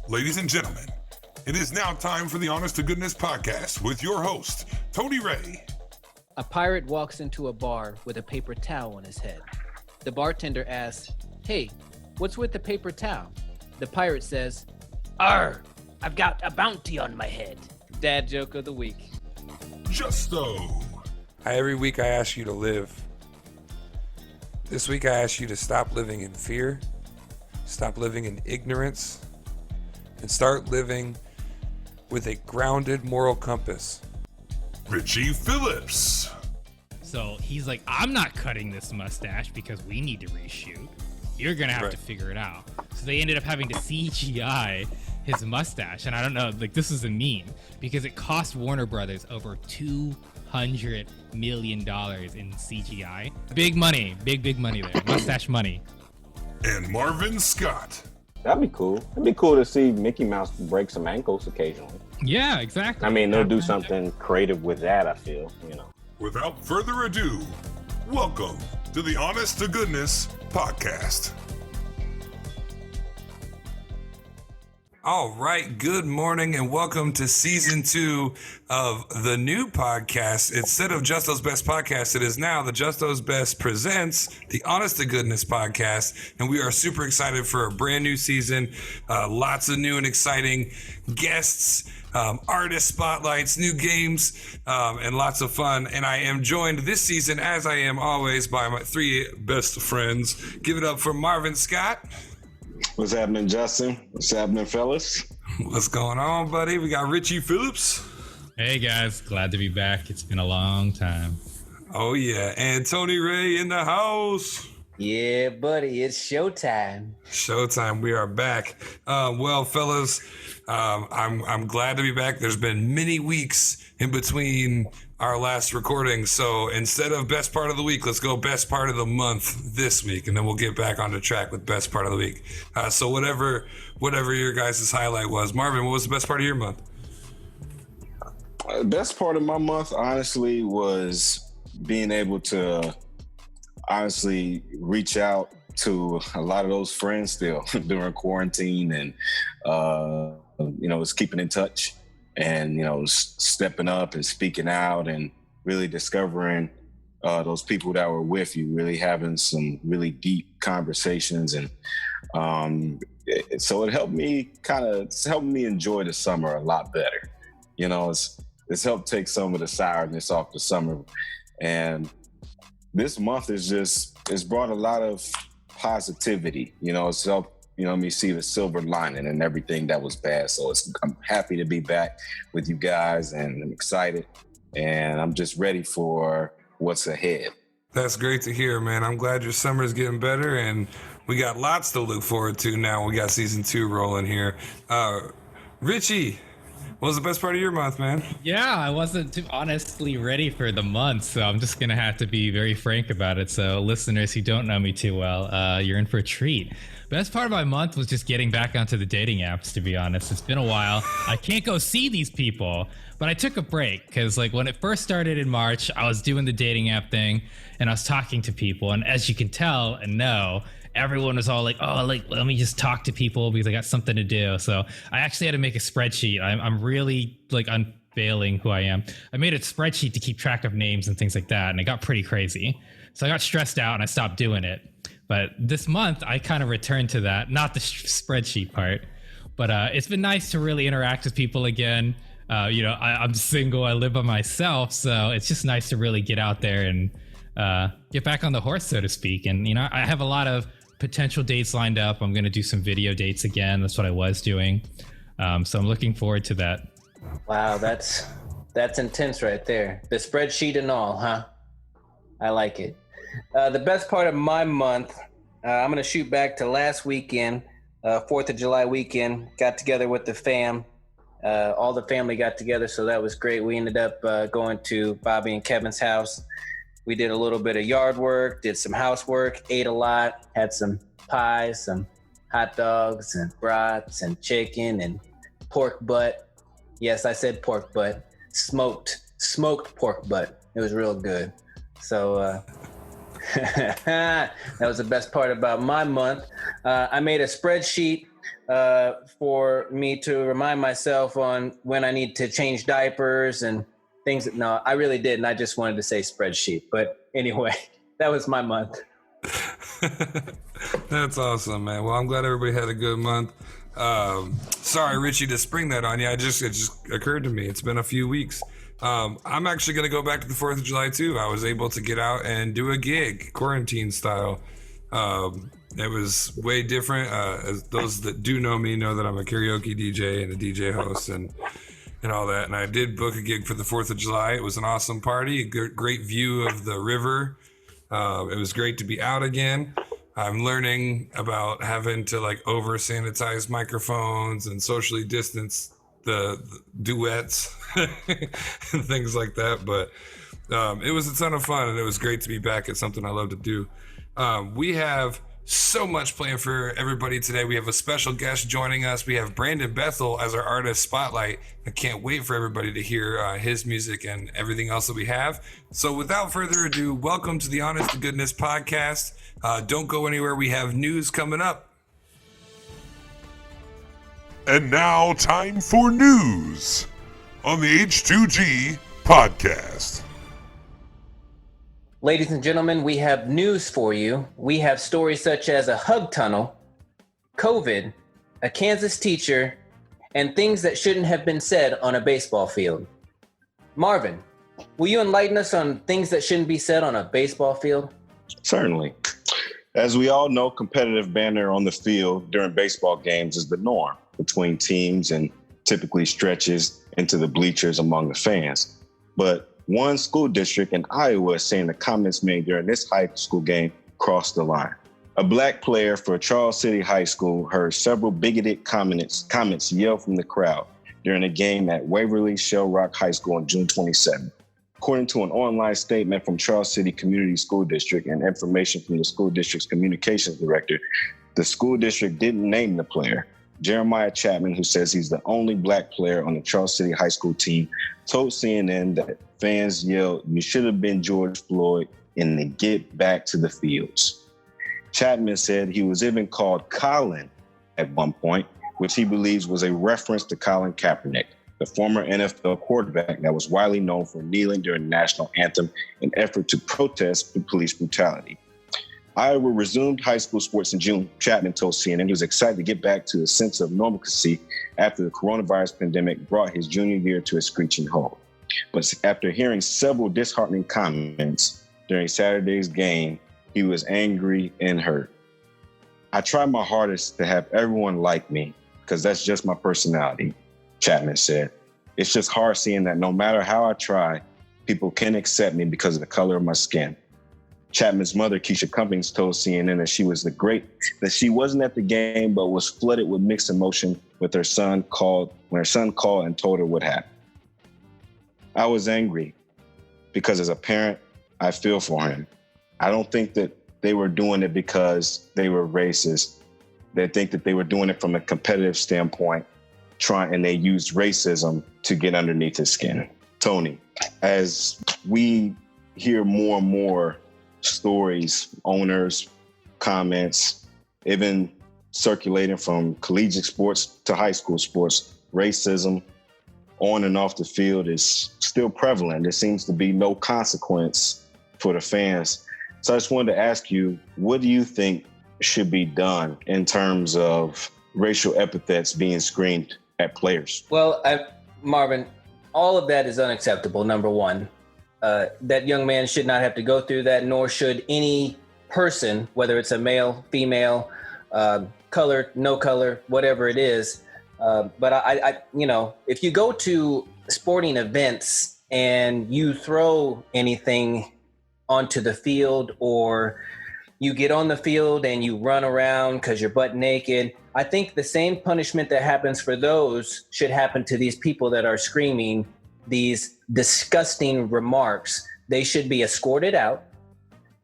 Ladies and gentlemen, it is now time for the Honest to Goodness podcast with your host, Tony Ray. A pirate walks into a bar with a paper towel on his head. The bartender asks, "Hey, what's with the paper towel?" The pirate says, "Arr, I've got a bounty on my head." Dad joke of the week. Justo. Every week I ask you to live. This week I ask you to stop living in fear, stop living in ignorance, and start living with a grounded moral compass. Richie Phillips. So he's like, I'm not cutting this mustache because we need to reshoot. You're going to have to figure it out. So they ended up having to CGI his mustache. And I don't know, like, this is a meme because it cost Warner Brothers over $200 million in CGI. Big money, big money there. Mustache money. And Marvin Scott. That'd be cool. It'd be cool to see Mickey Mouse break some ankles occasionally. Yeah, exactly. I mean, they'll do something creative with that, I feel, you know. Without further ado, welcome to the Honest to Goodness podcast. All right, good morning and welcome to season 2 of the new podcast. Instead of Justo's Best Podcast, it is now the Justo's Best presents the Honest to Goodness podcast. And we are super excited for a brand new season. Lots of new and exciting guests, artist spotlights, new games, and lots of fun. And I am joined this season, as I am always, by my 3 best friends. Give it up for Marvin Scott. What's happening, Justin? What's happening, fellas? What's going on, buddy? We got Richie Phillips. Hey guys, glad to be back. It's been a long time. Oh yeah, and Tony Ray in the house. Yeah, buddy, it's showtime. Showtime, we are back. Well, fellas, I'm glad to be back. There's been many weeks in between our last recording, so instead of best part of the week, let's go best part of the month this week, and then we'll get back on the track with best part of the week. So whatever your guys' highlight was. Marvin, what was the best part of your month? Best part of my month, honestly, was being able to honestly reach out to a lot of those friends still during quarantine and, just keeping in touch and, stepping up and speaking out and really discovering those people that were with you, really having some really deep conversations. And so it helped me enjoy the summer a lot better. It's helped take some of the sourness off the summer. And this month it's brought a lot of positivity. It's helped, me see the silver lining and everything that was bad. So I'm happy to be back with you guys, and I'm excited, and I'm just ready for what's ahead. That's great to hear, man. I'm glad your summer's getting better, and we got lots to look forward to now. We got season 2 rolling here. Richie, what was the best part of your month, man? Yeah, I wasn't too honestly ready for the month, so I'm just going to have to be very frank about it. So listeners who don't know me too well, you're in for a treat. Best part of my month was just getting back onto the dating apps, to be honest. It's been a while. I can't go see these people, but I took a break because when it first started in March, I was doing the dating app thing and I was talking to people. And as you can tell and know, everyone was all like, let me just talk to people because I got something to do. So I actually had to make a spreadsheet. I'm really unveiling who I am. I made a spreadsheet to keep track of names and things like that. And it got pretty crazy. So I got stressed out and I stopped doing it. But this month I kind of returned to that, not the spreadsheet part, but it's been nice to really interact with people again. I'm single, I live by myself. So it's just nice to really get out there and get back on the horse, so to speak. And, I have a lot of potential dates lined up. I'm going to do some video dates again. That's what I was doing. So I'm looking forward to that. Wow, that's intense right there. The spreadsheet and all, huh? I like it. The best part of my month, I'm going to shoot back to last weekend, 4th of July weekend. Got together with the fam. All the family got together, so that was great. We ended up going to Bobby and Kevin's house. We did a little bit of yard work, did some housework, ate a lot, had some pies, some hot dogs and brats and chicken and pork butt. Yes, I said pork butt. Smoked pork butt. It was real good. So that was the best part about my month. I made a spreadsheet for me to remind myself on when I need to change diapers and things. No, I really didn't. I just wanted to say spreadsheet. But anyway, that was my month. That's awesome, man. Well, I'm glad everybody had a good month. Sorry, Richie, to spring that on you. It just occurred to me. It's been a few weeks. I'm actually going to go back to the 4th of July, too. I was able to get out and do a gig, quarantine style. It was way different. As those that do know me know that I'm a karaoke DJ and a DJ host and all that. And I did book a gig for the 4th of July. It was an awesome party, a great view of the river. It was great to be out again. I'm learning about having to like over sanitize microphones and socially distance the duets and things like that. But it was a ton of fun, and it was great to be back at something I love to do. We have so much planned for everybody today. We have a special guest joining us. We have Brandon Bethel as our artist spotlight. I can't wait for everybody to hear his music and everything else that we have. So without further ado, welcome to the Honest to Goodness podcast. Don't go anywhere. We have news coming up. And now, time for news on the H2G podcast. Ladies and gentlemen, we have news for you. We have stories such as a hug tunnel, COVID, a Kansas teacher, and things that shouldn't have been said on a baseball field. Marvin, will you enlighten us on things that shouldn't be said on a baseball field? Certainly. As we all know, competitive banter on the field during baseball games is the norm between teams and typically stretches into the bleachers among the fans. But one school district in Iowa is saying the comments made during this high school game crossed the line. A black player for Charles City High School heard several bigoted comments yelled from the crowd during a game at Waverly Shell Rock High School on June 27. According to an online statement from Charles City Community School District and information from the school district's communications director, the school district didn't name the player. Jeremiah Chapman, who says he's the only black player on the Charles City High School team, told CNN that fans yelled, "You should have been George Floyd," and to get back to the fields. Chapman said he was even called Colin at one point, which he believes was a reference to Colin Kaepernick, the former NFL quarterback that was widely known for kneeling during the national anthem in an effort to protest the police brutality. Iowa resumed high school sports in June. Chapman told CNN he was excited to get back to a sense of normalcy after the coronavirus pandemic brought his junior year to a screeching halt. But after hearing several disheartening comments during Saturday's game, he was angry and hurt. "I try my hardest to have everyone like me because that's just my personality," Chapman said. "It's just hard seeing that no matter how I try, people can't accept me because of the color of my skin." Chapman's mother, Keisha Cummings, told CNN that she wasn't at the game, but was flooded with mixed emotion when her son called and told her what happened. "I was angry because as a parent, I feel for him. I don't think that they were doing it because they were racist. They think that they were doing it from a competitive standpoint, and they used racism to get underneath his skin." Tony, as we hear more and more stories, owners, comments, even circulating from collegiate sports to high school sports, racism on and off the field is still prevalent. There seems to be no consequence for the fans. So I just wanted to ask you, what do you think should be done in terms of racial epithets being screamed at players? Well, Marvin, all of that is unacceptable, number one. That young man should not have to go through that, nor should any person, whether it's a male, female, color, no color, whatever it is. But I, if you go to sporting events and you throw anything onto the field, or you get on the field and you run around because you're butt naked, I think the same punishment that happens for those should happen to these people that are screaming these disgusting remarks. They should be escorted out.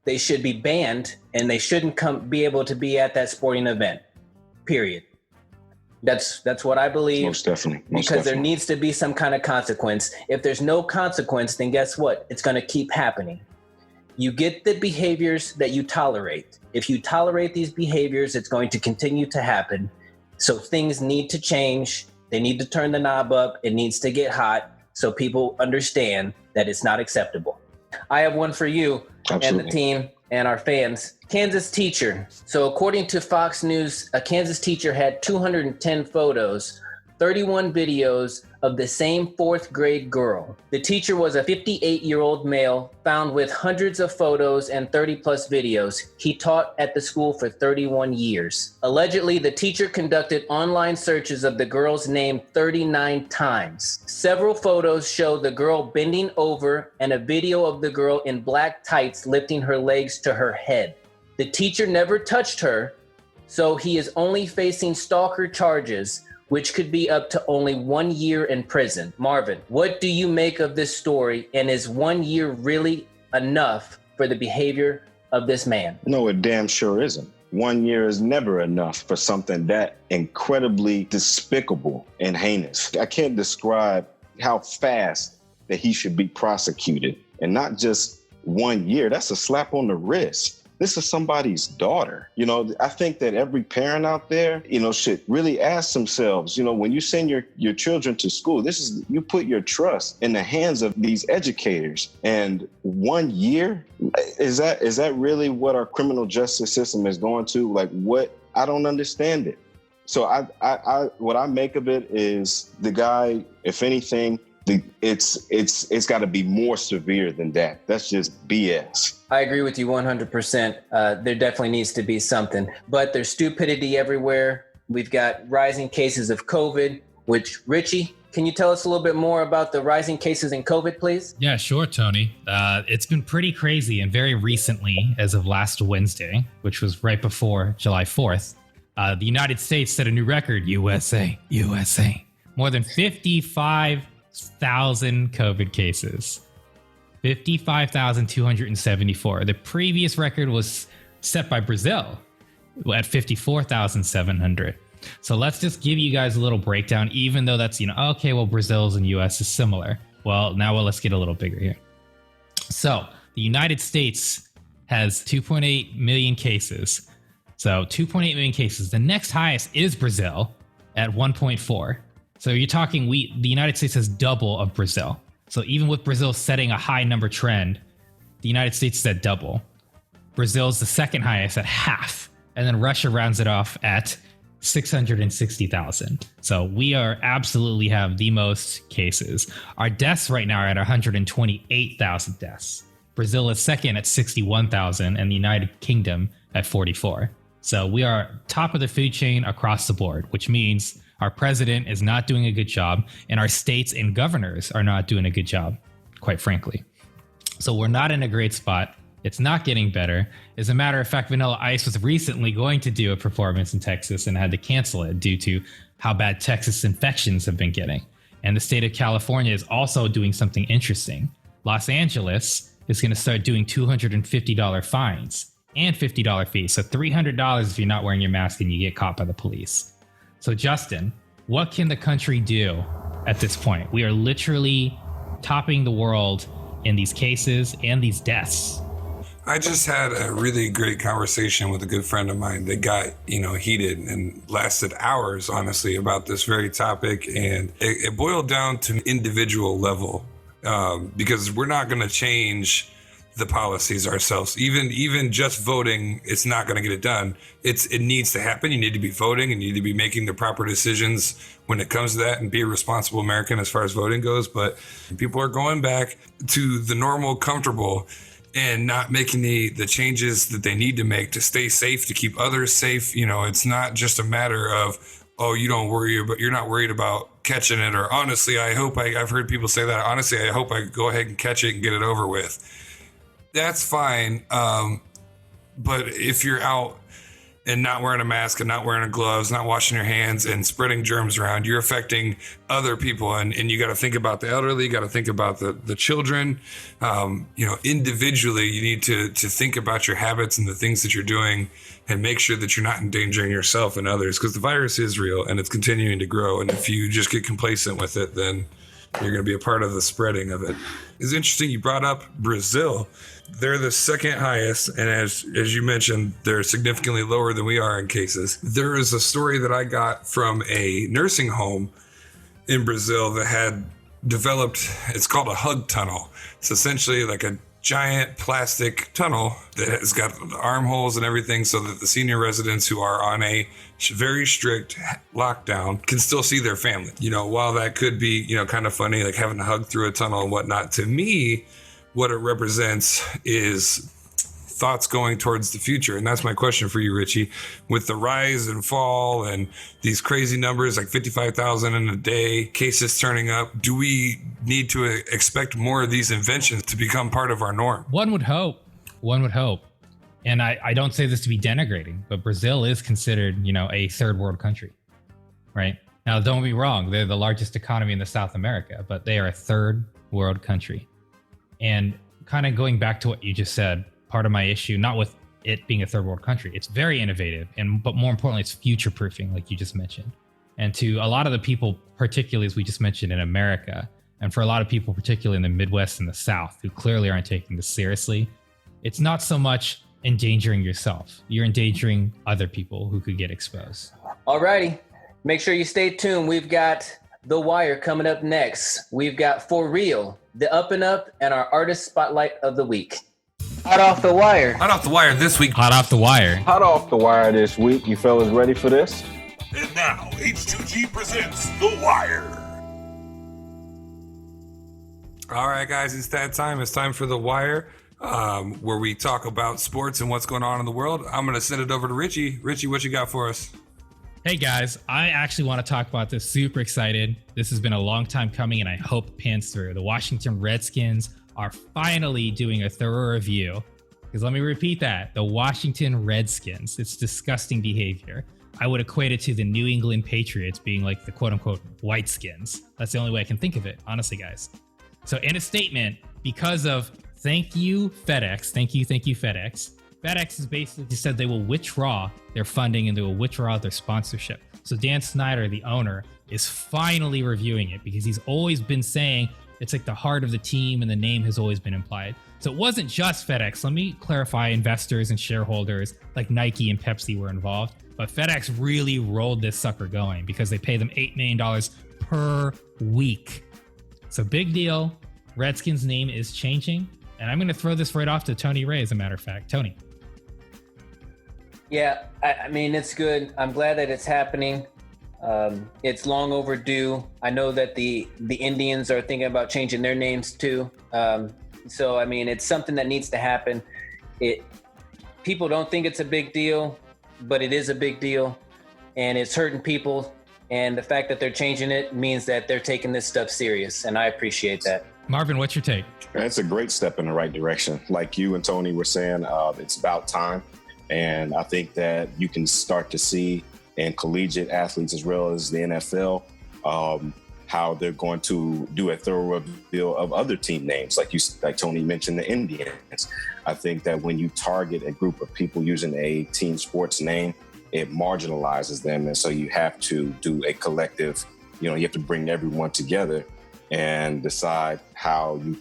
They should be banned, and they shouldn't be able to be at that sporting event, period. That's what I believe. Most definitely. There needs to be some kind of consequence. If there's no consequence, then guess what? It's going to keep happening. You get the behaviors that you tolerate. If you tolerate these behaviors, it's going to continue to happen. So things need to change. They need to turn the knob up. It needs to get hot so people understand that it's not acceptable. I have one for you and the team and our fans. Kansas teacher. So according to Fox News, a Kansas teacher had 210 photos, 31 videos of the same fourth grade girl. The teacher was a 58-year-old male found with hundreds of photos and 30 plus videos. He taught at the school for 31 years. Allegedly, the teacher conducted online searches of the girl's name 39 times. Several photos show the girl bending over and a video of the girl in black tights lifting her legs to her head. The teacher never touched her, so he is only facing stalker charges, which could be up to only 1 year in prison. Marvin, what do you make of this story, and is 1 year really enough for the behavior of this man? No, it damn sure isn't. 1 year is never enough for something that incredibly despicable and heinous. I can't describe how fast that he should be prosecuted, and not just 1 year. That's a slap on the wrist. This is somebody's daughter. You know, I think that every parent out there, you know, should really ask themselves, you know, when you send your children to school, you put your trust in the hands of these educators. And 1 year, is that really what our criminal justice system is going to? Like, what? I don't understand it. So I what I make of it is the guy, if anything, it's got to be more severe than that. That's just BS. I agree with you 100%. There definitely needs to be something, but there's stupidity everywhere. We've got rising cases of COVID, which, Richie, can you tell us a little bit more about the rising cases in COVID, please? Yeah, sure, Tony. It's been pretty crazy, and very recently, as of last Wednesday, which was right before July 4th, the United States set a new record. USA. More than 55,000 COVID cases. 55,274. The previous record was set by Brazil at 54,700. So let's just give you guys a little breakdown, even though that's, okay, well, Brazil's and US is similar. Well, let's get a little bigger here. So the United States has 2.8 million cases. So 2.8 million cases. The next highest is Brazil at 1.4. So you're talking the United States has double of Brazil. So even with Brazil setting a high number trend, the United States is at double. Brazil's the second highest at half. And then Russia rounds it off at 660,000. So we absolutely have the most cases. Our deaths right now are at 128,000 deaths. Brazil is second at 61,000 and the United Kingdom at 44. So we are top of the food chain across the board, which means our president is not doing a good job, and our states and governors are not doing a good job, quite frankly. So we're not in a great spot. It's not getting better. As a matter of fact, Vanilla Ice was recently going to do a performance in Texas and had to cancel it due to how bad Texas infections have been getting. And the state of California is also doing something interesting. Los Angeles is going to start doing $250 fines and $50 fees. So $300 if you're not wearing your mask and you get caught by the police. So Justin, what can the country do at this point? We are literally topping the world in these cases and these deaths. I just had a really great conversation with a good friend of mine that got, heated and lasted hours, honestly, about this very topic. And it boiled down to an individual level, because we're not going to change the policies ourselves. Even just voting, it's not going to get it done. It needs to happen. You need to be voting and you need to be making the proper decisions when it comes to that and be a responsible American as far as voting goes. But people are going back to the normal, comfortable, and not making the changes that they need to make to stay safe, to keep others safe. It's not just a matter of, you're not worried about catching it. Or honestly, I've heard people say that. Honestly, I hope I go ahead and catch it and get it over with. That's fine. But if you're out and not wearing a mask and not wearing gloves, not washing your hands and spreading germs around, you're affecting other people. And you got to think about the elderly, you got to think about the children. Individually, you need to think about your habits and the things that you're doing and make sure that you're not endangering yourself and others, because the virus is real and it's continuing to grow. And if you just get complacent with it, then You're going to be a part of the spreading of it. It's interesting you brought up Brazil. They're the second highest, and as you mentioned, they're significantly lower than we are in cases. There is a story that I got from a nursing home in Brazil that had developed, it's called a hug tunnel. It's essentially like a giant plastic tunnel that has got armholes and everything so that the senior residents who are on a very strict lockdown can still see their family. You know, while that could be, you know, kind of funny, like having to hug through a tunnel and whatnot, to me, what it represents is thoughts going towards the future. And that's my question for you, Richie. With the rise and fall and these crazy numbers, like 55,000 in a day, cases turning up, do we need to expect more of these inventions to become part of our norm? One would hope. And I don't say this to be denigrating, but Brazil is considered, you know, a third world country, right? Now, don't be wrong. They're the largest economy in the South America, but they are a third world country. And kind of going back to what you just said, part of my issue, not with it being a third world country, it's very innovative, but more importantly, it's future proofing, like you just mentioned. And to a lot of the people, particularly as we just mentioned in America, and for a lot of people, particularly in the Midwest and the South, who clearly aren't taking this seriously, it's not so much endangering yourself. You're endangering other people who could get exposed. Alrighty. Make sure you stay tuned. We've got The Wire coming up next. We've got For Real, The Up and Up, and our Artist Spotlight of the Week. Hot off the wire. Hot off the wire this week. Hot off the wire. Hot off the wire this week. You fellas ready for this? And now, H2G presents The Wire. All right, guys, it's that time. It's time for The Wire, where we talk about sports and what's going on in the world. I'm going to send it over to Richie. Richie, what you got for us? Hey guys, I actually want to talk about this. Super excited. This has been a long time coming and I hope it pans through. The Washington Redskins are finally doing a thorough review. Because let me repeat that, the Washington Redskins, it's disgusting behavior. I would equate it to the New England Patriots being like the quote unquote white skins. That's the only way I can think of it, honestly, guys. So in a statement, because of thank you FedEx, thank you FedEx, FedEx has basically said they will withdraw their funding and they will withdraw their sponsorship. So Dan Snyder, the owner, is finally reviewing it because he's always been saying it's like the heart of the team and the name has always been implied. So it wasn't just FedEx. Let me clarify, investors and shareholders like Nike and Pepsi were involved, but FedEx really rolled this sucker going because they pay them $8 million per week. So big deal. Redskins name is changing. And I'm going to throw this right off to Tony Ray, as a matter of fact. Tony. Yeah, I mean, it's good. I'm glad that it's happening. It's long overdue. I know that the Indians are thinking about changing their names too. So, I mean, it's something that needs to happen. People don't think it's a big deal, but it is a big deal. And it's hurting people. And the fact that they're changing it means that they're taking this stuff serious. And I appreciate that. Marvin, what's your take? It's a great step in the right direction. Like you and Tony were saying, it's about time. And I think that you can start to see in collegiate athletes as well as the NFL, how they're going to do a thorough review of other team names. Like Tony mentioned, the Indians. I think that when you target a group of people using a team sports name, it marginalizes them. And so you have to do a collective, you have to bring everyone together and decide how you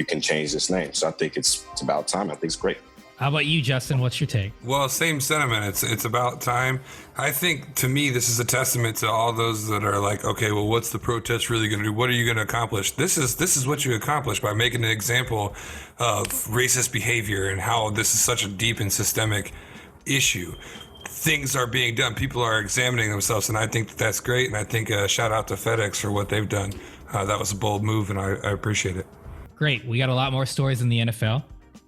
can change this name. So I think it's about time. I think it's great. How about you, Justin? What's your take? Well, same sentiment. It's about time. I think, to me, this is a testament to all those that are like, okay, well, what's the protest really going to do? What are you going to accomplish? This is what you accomplish by making an example of racist behavior and how this is such a deep and systemic issue. Things are being done. People are examining themselves, and I think that's great. And I think shout out to FedEx for what they've done. That was a bold move, and I appreciate it. Great. We got a lot more stories in the NFL.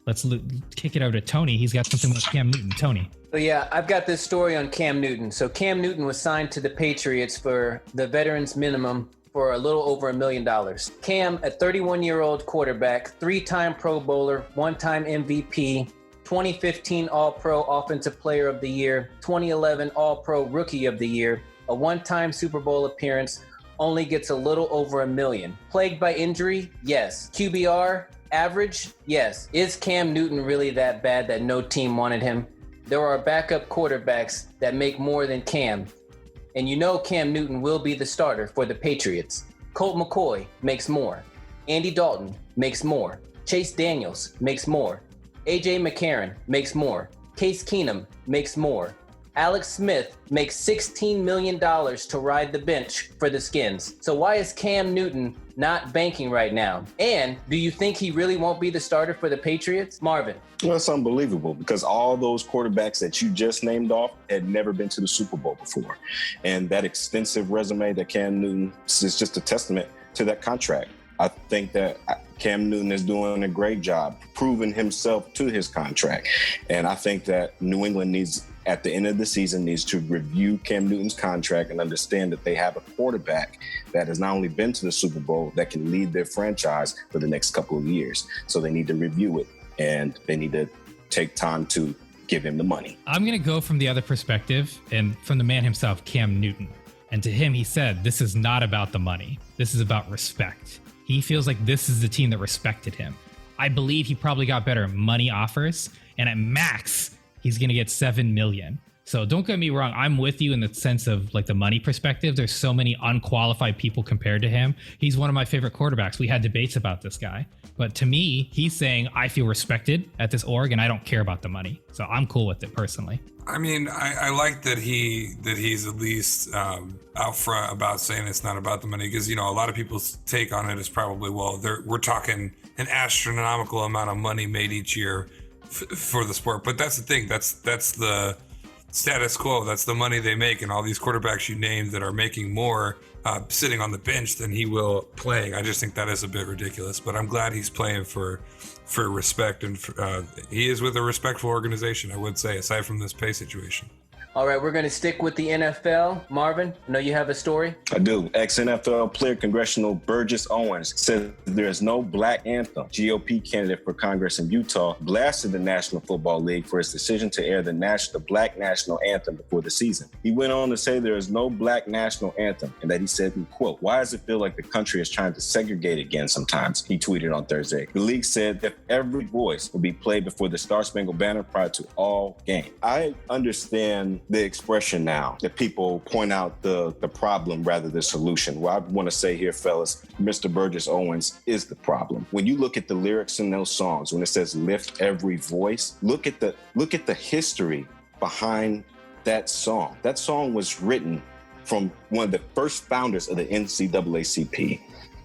Let's kick it over to Tony. He's got something with Cam Newton. Tony. So yeah, I've got this story on Cam Newton. So Cam Newton was signed to the Patriots for the veterans minimum for a little over $1 million. Cam, a 31-year-old quarterback, 3-time Pro Bowler, 1-time MVP, 2015 All-Pro Offensive Player of the Year, 2011 All-Pro Rookie of the Year, a 1-time Super Bowl appearance, only gets a little over $1 million. Plagued by injury? Yes. QBR? Average? Yes. Is Cam Newton really that bad that no team wanted him? There are backup quarterbacks that make more than Cam. And Cam Newton will be the starter for the Patriots. Colt McCoy makes more. Andy Dalton makes more. Chase Daniels makes more. AJ McCarron makes more. Case Keenum makes more. Alex Smith makes $16 million to ride the bench for the Skins. So why is Cam Newton not banking right now? And do you think he really won't be the starter for the Patriots? Marvin. Well, it's unbelievable because all those quarterbacks that you just named off had never been to the Super Bowl before. And that extensive resume that Cam Newton is just a testament to that contract. I think that Cam Newton is doing a great job proving himself to his contract. And I think that New England needs, at the end of the season, needs to review Cam Newton's contract and understand that they have a quarterback that has not only been to the Super Bowl, that can lead their franchise for the next couple of years. So they need to review it, and they need to take time to give him the money. I'm going to go from the other perspective and from the man himself, Cam Newton. And to him, he said, this is not about the money. This is about respect. He feels like this is the team that respected him. I believe he probably got better money offers, and at max, he's going to get $7 million. So don't get me wrong. I'm with you in the sense of like the money perspective. There's so many unqualified people compared to him. He's one of my favorite quarterbacks. We had debates about this guy. But to me, he's saying, I feel respected at this org and I don't care about the money. So I'm cool with it personally. I mean, I like that he's at least out front about saying it's not about the money, because, you know, a lot of people's take on it is probably, well, we're talking an astronomical amount of money made each year for the sport. But that's the thing. That's the status quo. That's the money they make. And all these quarterbacks you named that are making more sitting on the bench than he will playing. I just think that is a bit ridiculous. But I'm glad he's playing for respect, and he is with a respectful organization, I would say, aside from this pay situation. All right, we're going to stick with the NFL. Marvin, I know you have a story. I do. Ex-NFL player Congressional Burgess Owens said there is no black anthem. GOP candidate for Congress in Utah blasted the National Football League for its decision to air the black national anthem before the season. He went on to say there is no black national anthem, and that he said, quote, "Why does it feel like the country is trying to segregate again sometimes?" He tweeted on Thursday. The league said that every voice will be played before the Star Spangled Banner prior to all games. I understand the expression now that people point out the problem rather than the solution. Well, I want to say here, fellas, Mr. Burgess Owens is the problem. When you look at the lyrics in those songs, when it says lift every voice, look at the history behind that song. That song was written from one of the first founders of the NCAACP.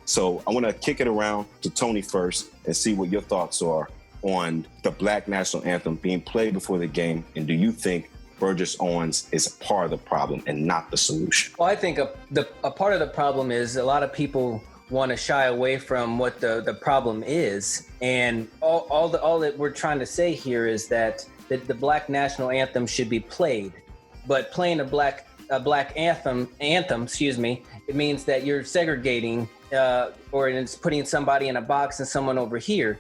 So I want to kick it around to Tony first and see what your thoughts are on the Black National Anthem being played before the game. And do you think Burgess Owens is a part of the problem and not the solution? Well, I think a part of the problem is a lot of people want to shy away from what the problem is. And all that we're trying to say here is that the Black National Anthem should be played. But playing a black anthem, it means that you're segregating or it's putting somebody in a box and someone over here.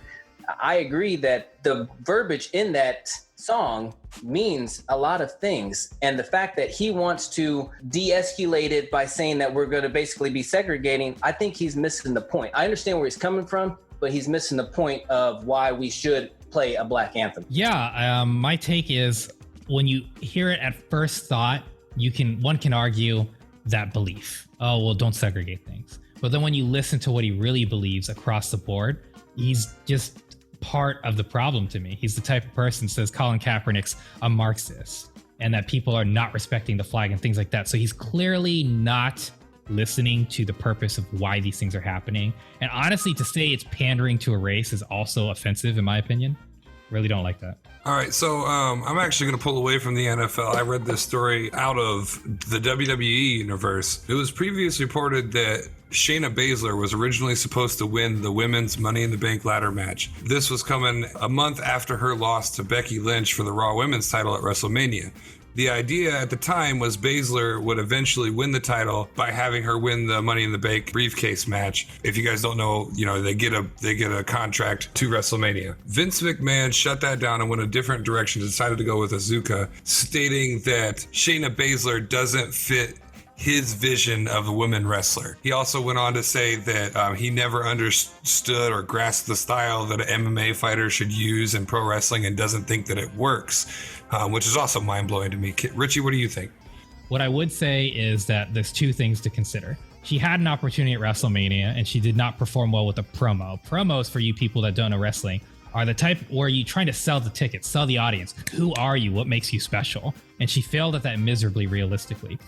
I agree that the verbiage in that song means a lot of things. And the fact that he wants to de-escalate it by saying that we're going to basically be segregating, I think he's missing the point. I understand where he's coming from, but he's missing the point of why we should play a black anthem. Yeah, my take is when you hear it at first thought, one can argue that belief. Oh, well, don't segregate things. But then when you listen to what he really believes across the board, he's just part of the problem to me. He's the type of person that says Colin Kaepernick's a Marxist and that people are not respecting the flag and things like that. So he's clearly not listening to the purpose of why these things are happening. And honestly, to say it's pandering to a race is also offensive, in my opinion. Really don't like that. All right, so I'm actually going to pull away from the NFL. I read this story out of the WWE universe. It was previously reported that Shayna Baszler was originally supposed to win the women's Money in the Bank ladder match. This was coming a month after her loss to Becky Lynch for the Raw Women's title at WrestleMania. The idea at the time was Baszler would eventually win the title by having her win the Money in the Bank briefcase match. If you guys don't know, they get a contract to WrestleMania. Vince McMahon shut that down and went a different direction, decided to go with Asuka, stating that Shayna Baszler doesn't fit his vision of a women wrestler. He also went on to say that he never understood or grasped the style that an MMA fighter should use in pro wrestling and doesn't think that it works, which is also mind-blowing to me. Richie, what do you think? What I would say is that there's two things to consider. she had an opportunity at WrestleMania and she did not perform well with the promo. Promos, for you people that don't know wrestling, are the type where you're trying to sell the tickets, sell the audience. Who are you? What makes you special? And she failed at that miserably, realistically.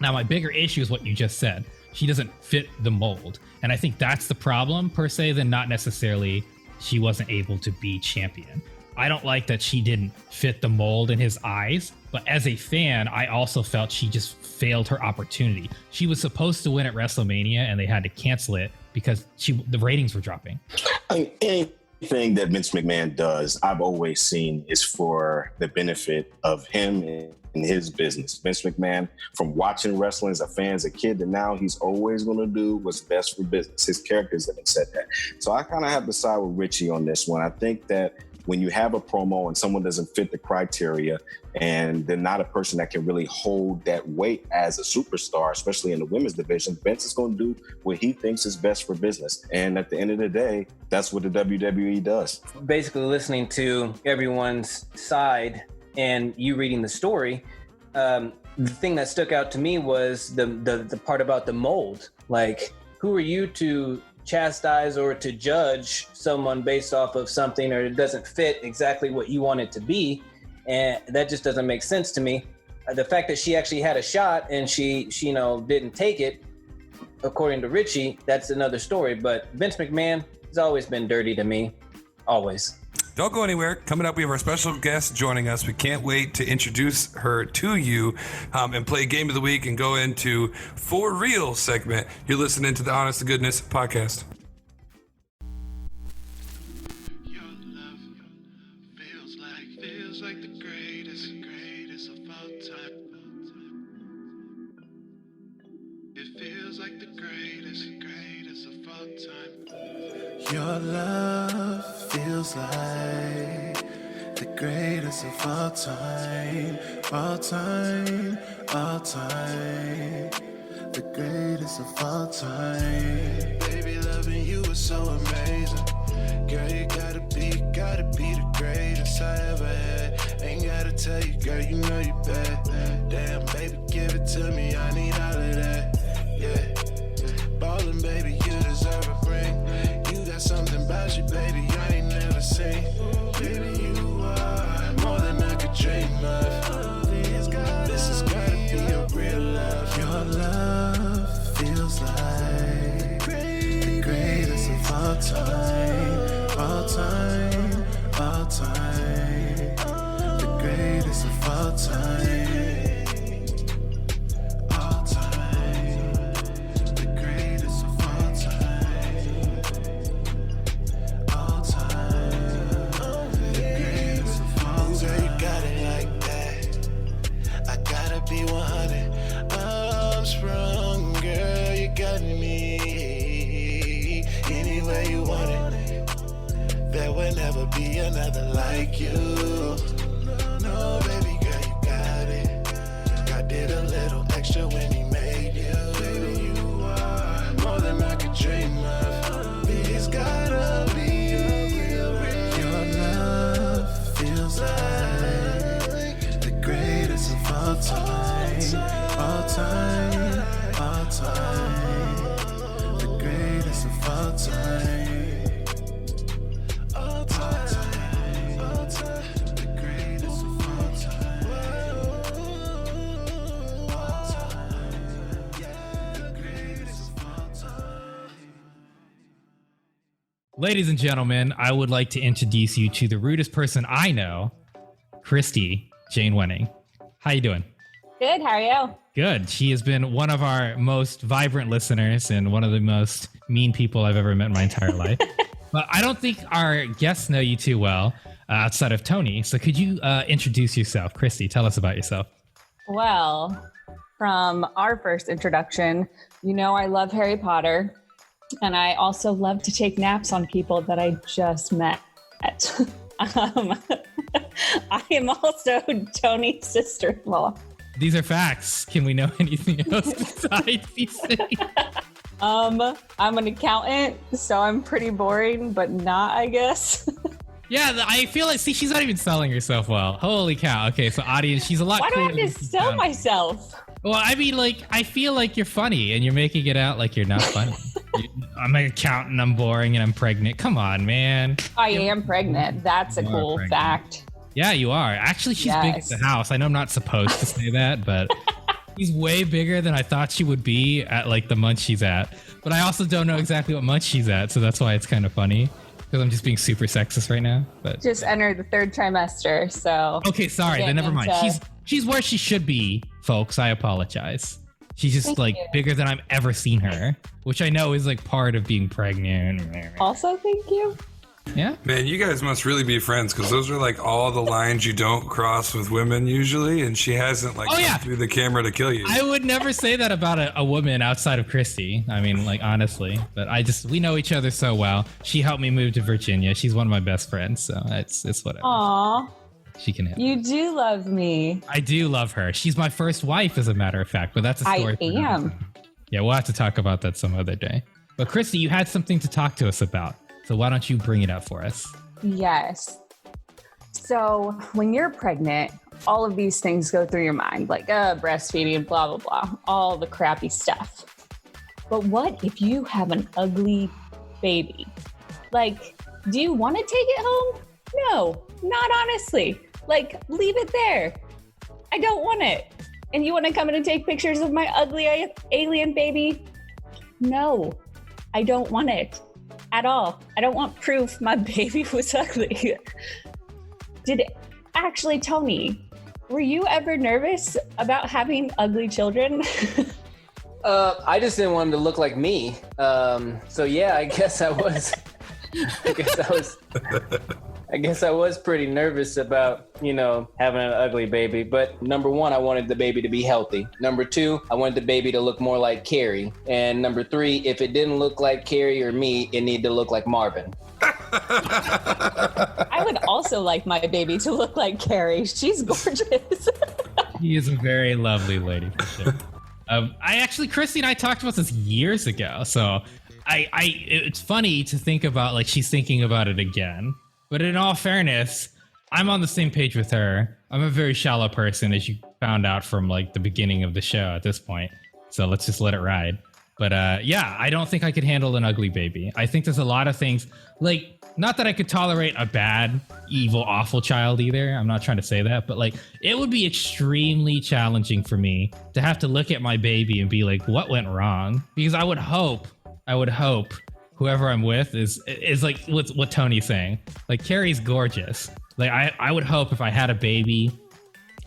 Now, my bigger issue is what you just said. She doesn't fit the mold. And I think that's the problem, per se, than not necessarily she wasn't able to be champion. I don't like that she didn't fit the mold in his eyes, but as a fan, I also felt she just failed her opportunity. She was supposed to win at WrestleMania and they had to cancel it because the ratings were dropping. Anything that Vince McMahon does, I've always seen is for the benefit of him and his business. Vince McMahon, from watching wrestling as a fan, as a kid, to now, he's always going to do what's best for business. His characters have said that. So I kind of have to side with Richie on this one. I think that when you have a promo and someone doesn't fit the criteria and they're not a person that can really hold that weight as a superstar, especially in the women's division, Vince is going to do what he thinks is best for business. And at the end of the day, that's what the WWE does. Basically listening to everyone's side and you reading the story, the thing that stuck out to me was the part about the mold. Like, who are you to chastise or to judge someone based off of something, or it doesn't fit exactly what you want it to be? And that just doesn't make sense to me. The fact that she actually had a shot and she didn't take it, according to Richie, that's another story. But Vince McMahon has always been dirty to me. Always. Don't go anywhere. Coming up, we have our special guest joining us. We can't wait to introduce her to you and play Game of the Week and go into For Real segment. You're listening to the Honest to Goodness podcast. Your love feels like the greatest of all time. It feels like the greatest of all time. Your love feels like the greatest of all time, all time, all time, the greatest of all time. Baby, loving you is so amazing. Girl, you gotta be the greatest I ever had. Ain't gotta tell you, girl, you know you bad. Damn, baby, give it to me, I need all of that. Yeah, ballin', baby, you deserve a ring. You got something about you, baby, I ain't never seen. Baby, you are more than I could dream of. This has gotta be a real love. Your love feels like the greatest of all time, all time, all time, the greatest of all time. Be 100. I'm sprung, girl. You got me any way you want it. There will never be another like you. No, baby girl, you got it. I did a little extra when he made you. Baby, you are more than I could dream of. It's gotta be real. Your love feels like the greatest of all time, all time, all time, the greatest of all time, all time, all time, the greatest of all time, all time, yeah, the greatest of all time. Ladies and gentlemen, I would like to introduce you to the rudest person I know, Christy Jane Wenning. How you doing? Good. How are you? Good. She has been one of our most vibrant listeners and one of the most mean people I've ever met in my entire life. But I don't think our guests know you too well outside of Tony. So could you introduce yourself? Christy, tell us about yourself. Well, from our first introduction, you know I love Harry Potter. And I also love to take naps on people that I just met. I am also Tony's sister-in-law. These are facts. Can we know anything else besides these things? I'm an accountant, so I'm pretty boring, but not, I guess. Yeah, I feel like, see, she's not even selling herself well. Holy cow. Okay, so audience, she's a lot Why do I cooler have to than sell she myself? Well, I mean, like, I feel like you're funny and you're making it out like you're not funny. I'm an accountant, I'm boring, and I'm pregnant. Come on, man. I am pregnant. That's a You are cool pregnant. fact. Yeah, you are. Actually, she's big at the house. I know I'm not supposed to say that, but she's way bigger than I thought she would be at like the month she's at. But I also don't know exactly what month she's at, so that's why it's kind of funny. Because I'm just being super sexist right now. But Just entered the 3rd trimester, so. okay, sorry, then never mind. She's where she should be, folks. I apologize. She's just Thank like you. bigger than I've ever seen her, which I know is like part of being pregnant. Also, thank you. Yeah. Man, you guys must really be friends because those are like all the lines you don't cross with women usually, and she hasn't like come through the camera to kill you. I would never say that about a woman outside of Christy. I mean, like, honestly, but we know each other so well. She helped me move to Virginia. She's one of my best friends, so it's whatever. Aw, She can help. you do love me. I do love her. She's my first wife, as a matter of fact, but that's a story. I for another am. time. Yeah, we'll have to talk about that some other day. But Christy, you had something to talk to us about, so why don't you bring it up for us? Yes. So when you're pregnant, all of these things go through your mind, like breastfeeding, blah, blah, blah, all the crappy stuff. But what if you have an ugly baby? Like, do you want to take it home? No, not honestly. Like, leave it there. I don't want it. And you want to come in and take pictures of my ugly alien baby? No, I don't want it at all. I don't want proof my baby was ugly. Actually, Tony, were you ever nervous about having ugly children? I just didn't want him to look like me. So yeah, I guess I was. I guess I was pretty nervous about, having an ugly baby. But number one, I wanted the baby to be healthy. Number two, I wanted the baby to look more like Carrie. And number three, if it didn't look like Carrie or me, it needed to look like Marvin. I would also like my baby to look like Carrie. She's gorgeous. He is a very lovely lady, for sure. Christy and I talked about this years ago, so it's funny to think about, like, she's thinking about it again. But in all fairness, I'm on the same page with her. I'm a very shallow person, as you found out from like the beginning of the show at this point. So let's just let it ride. But yeah, I don't think I could handle an ugly baby. I think there's a lot of things, like, not that I could tolerate a bad, evil, awful child either. I'm not trying to say that, but like, it would be extremely challenging for me to have to look at my baby and be like, what went wrong? Because I would hope whoever I'm with is like what Tony's saying. Like, Carrie's gorgeous. Like, I would hope if I had a baby,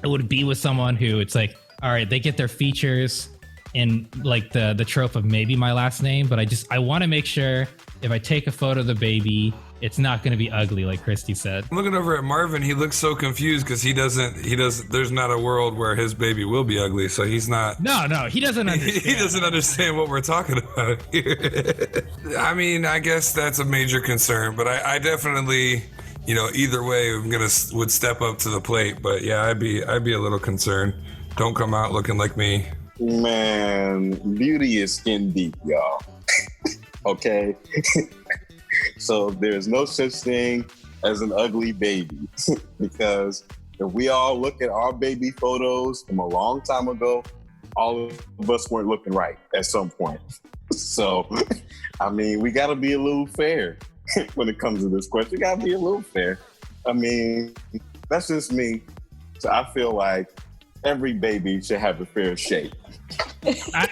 it would be with someone who it's like, all right, they get their features in like the trope of maybe my last name, but I want to make sure if I take a photo of the baby, it's not going to be ugly, like Christy said. I'm looking over at Marvin. He looks so confused because he doesn't, there's not a world where his baby will be ugly. So he's not. No, he doesn't understand. He doesn't understand what we're talking about here. I mean, I guess that's a major concern, but I definitely, either way, would step up to the plate. But yeah, I'd be a little concerned. Don't come out looking like me. Man, beauty is skin deep, y'all. Okay? So there's no such thing as an ugly baby because if we all look at our baby photos from a long time ago, all of us weren't looking right at some point. So, I mean, we got to be a little fair when it comes to this question. We got to be a little fair. I mean, that's just me. So I feel like every baby should have a fair shake.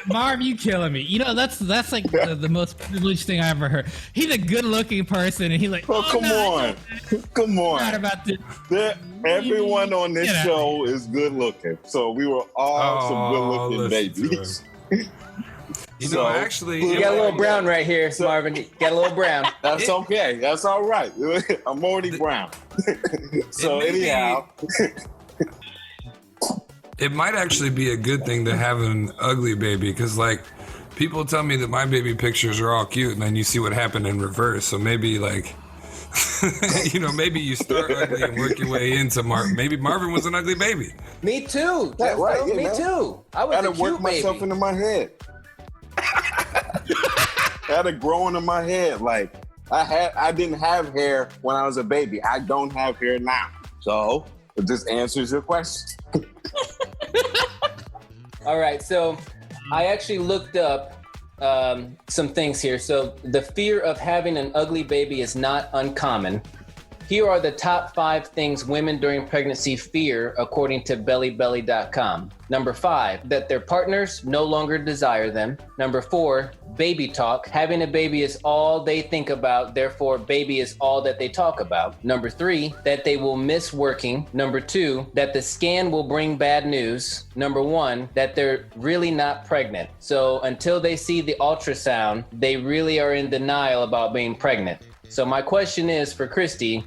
Marv, you killing me. That's like the most privileged thing I ever heard. He's a good-looking person, and he's like, come on. Not about this. Everyone on this show is good-looking, so we were all some good-looking babies. Actually, you got a little brown right here, Marvin. You got a little brown. That's okay. That's all right. I'm already brown. So anyhow. It might actually be a good thing to have an ugly baby because, like, people tell me that my baby pictures are all cute, and then you see what happened in reverse. So maybe, like, maybe you start ugly and work your way into Marvin. Maybe Marvin was an ugly baby. Me too. That's right. Me too. I was had a to work cute myself baby. into my head. I had it growing in my head. Like, I didn't have hair when I was a baby. I don't have hair now. So it just answers your question. All right, so I actually looked up some things here. So the fear of having an ugly baby is not uncommon. Here are the top 5 things women during pregnancy fear, according to bellybelly.com. Number 5, that their partners no longer desire them. Number 4, baby talk. Having a baby is all they think about, therefore baby is all that they talk about. Number 3, that they will miss working. Number 2, that the scan will bring bad news. Number 1, that they're really not pregnant. So until they see the ultrasound, they really are in denial about being pregnant. So my question is for Christy,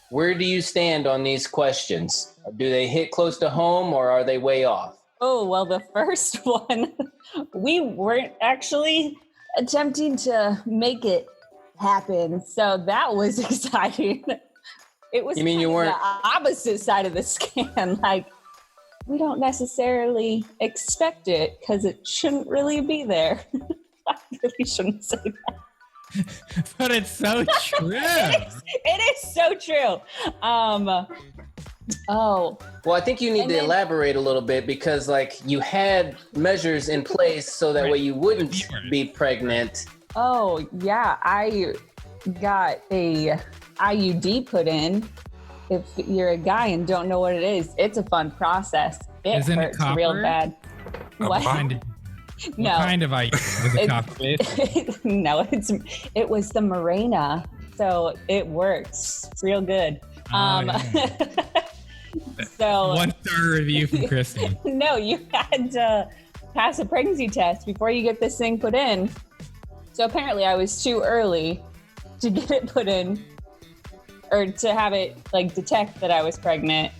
where do you stand on these questions? Do they hit close to home or are they way off? Oh, well, the first one, we weren't actually attempting to make it happen. So that was exciting. It was You mean you weren't- the opposite side of the scan. Like, we don't necessarily expect it because it shouldn't really be there. I really shouldn't say that. But it's so true. It is so true. Well, I think you need to elaborate a little bit because like you had measures in place so that way you wouldn't be pregnant. Oh, yeah. I got a IUD put in. If you're a guy and don't know what it is, it's a fun process. It Isn't it hurts copper? real bad. What? No. What kind of ice? Was it copper? No, it was the Mirena, so it works real good. So 1-star review from Kristen. no, you had to pass a pregnancy test before you get this thing put in. So apparently I was too early to get it put in or to have it like detect that I was pregnant.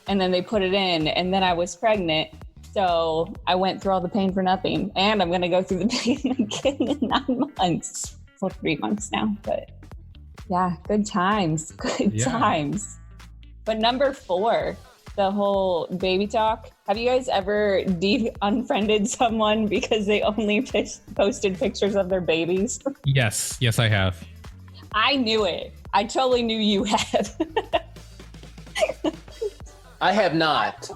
And then they put it in and then I was pregnant. So I went through all the pain for nothing. And I'm going to go through the pain again in 9 months. Well, 3 months now, but yeah, good times. Good times. But number 4, the whole baby talk. Have you guys ever unfriended someone because they only posted pictures of their babies? Yes, I have. I knew it. I totally knew you had. I have not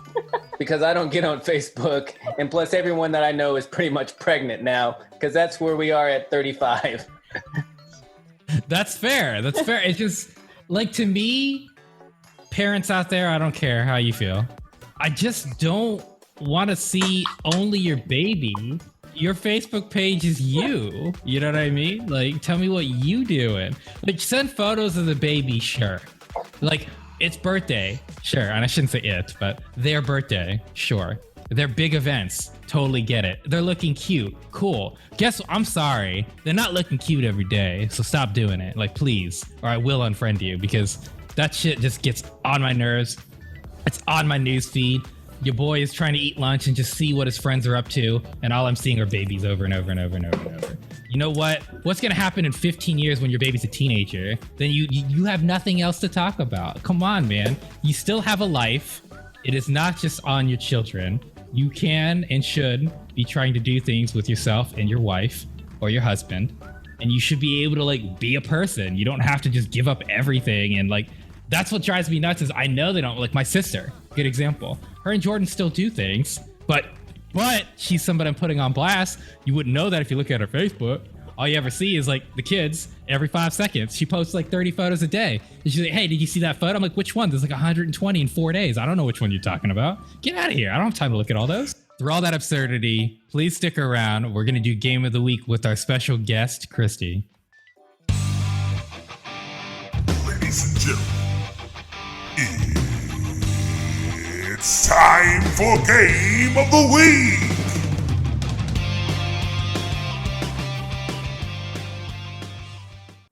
because I don't get on Facebook. And plus everyone that I know is pretty much pregnant now because that's where we are at 35. That's fair. It's just like, to me, parents out there, I don't care how you feel. I just don't want to see only your baby. Your Facebook page is you. You know what I mean? Like, tell me what you doing. Like, send photos of the baby, sure. Like, it's birthday, sure. And I shouldn't say it, but their birthday, sure. Their big events, totally get it. They're looking cute, cool. Guess what? I'm sorry. They're not looking cute every day, so stop doing it. Like, please, or I will unfriend you because that shit just gets on my nerves. It's on my news feed. Your boy is trying to eat lunch and just see what his friends are up to, and all I'm seeing are babies over and over and over and over and over. You know what? What's gonna happen in 15 years when your baby's a teenager? Then you have nothing else to talk about. Come on, man. You still have a life. It is not just on your children. You can and should be trying to do things with yourself and your wife or your husband, and you should be able to like be a person. You don't have to just give up everything. And like, that's what drives me nuts is I know they don't, like my sister, good example. Her and Jordan still do things, but she's somebody I'm putting on blast. You wouldn't know that if you look at her Facebook. All you ever see is like the kids every 5 seconds. She posts like 30 photos a day. And she's like, hey, did you see that photo? I'm like, which one? There's like 120 in 4 days. I don't know which one you're talking about. Get out of here. I don't have time to look at all those. Through all that absurdity, please stick around. We're going to do Game of the Week with our special guest, Christy. Ladies and gentlemen, it's time for Game of the Week!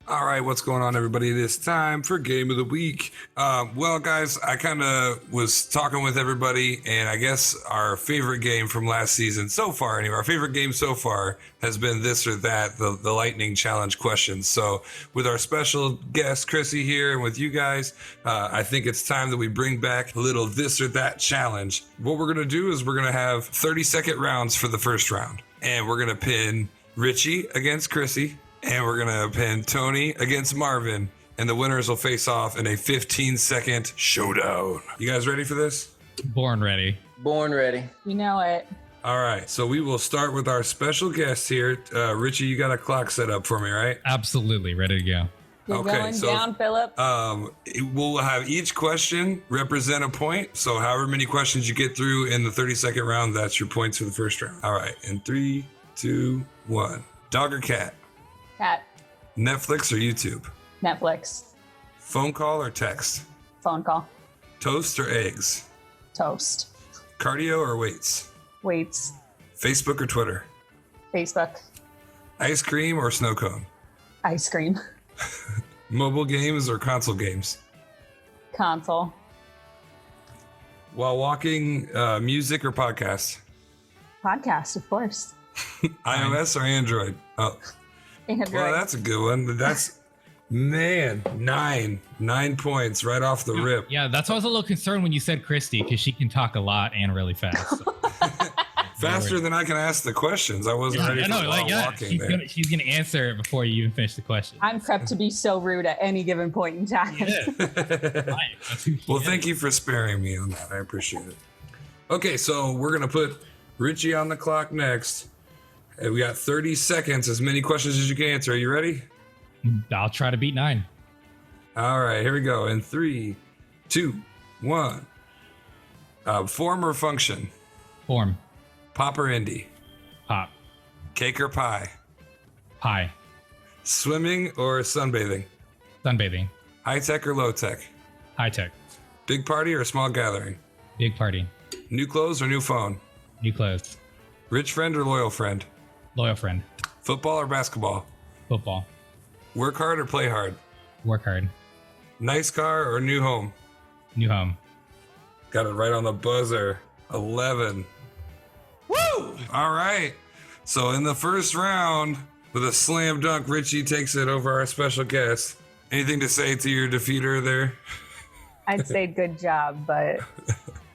All right, what's going on, everybody? It is time for Game of the Week. Well, guys, I kind of was talking with everybody, and I guess our favorite game from last season so far, anyway, our favorite game so far has been this or that, the lightning challenge questions. So with our special guest, Chrissy, here, and with you guys, I think it's time that we bring back a little this or that challenge. What we're going to do is we're going to have 30-second rounds for the first round, and we're going to pin Richie against Chrissy, and we're going to pin Tony against Marvin, and the winners will face off in a 15-second showdown. You guys ready for this? Born ready. Born ready. You know it. All right, so we will start with our special guest here. Richie, you got a clock set up for me, right? Absolutely, ready to go. You're going down, Philip. We'll have each question represent a point. So however many questions you get through in the 30-second round, that's your points for the first round. All right, in 3, 2, 1. Dog or cat? Cat. Netflix or YouTube? Netflix. Phone call or text? Phone call. Toast or eggs? Toast. Cardio or weights? Weights. Facebook or Twitter? Facebook. Ice cream or snow cone? Ice cream. Mobile games or console games? Console. While walking, music or podcast? Podcast, of course. iOS or Android? Oh, Android. well, that's a good one. That's, man, 9 points right off the rip. Yeah, that's why I was a little concerned when you said Christy, because she can talk a lot and really fast. So. Faster than I can ask the questions. I wasn't ready for walking there. She's gonna answer it before you even finish the question. I'm prepped to be so rude at any given point in time. Well, thank you for sparing me on that. I appreciate it. Okay, so we're gonna put Richie on the clock next. And we got 30 seconds, as many questions as you can answer. Are you ready? I'll try to beat 9. All right, here we go. In 3, 2, 1. Form or function? Form. Pop or indie? Pop. Cake or pie? Pie. Swimming or sunbathing? Sunbathing. High tech or low tech? High tech. Big party or small gathering? Big party. New clothes or new phone? New clothes. Rich friend or loyal friend? Loyal friend. Football or basketball? Football. Work hard or play hard? Work hard. Nice car or new home? New home. Got it right on the buzzer. 11. Woo! All right. So in the first round, with a slam dunk, Richie takes it over our special guest. Anything to say to your defeater there? I'd say good job, but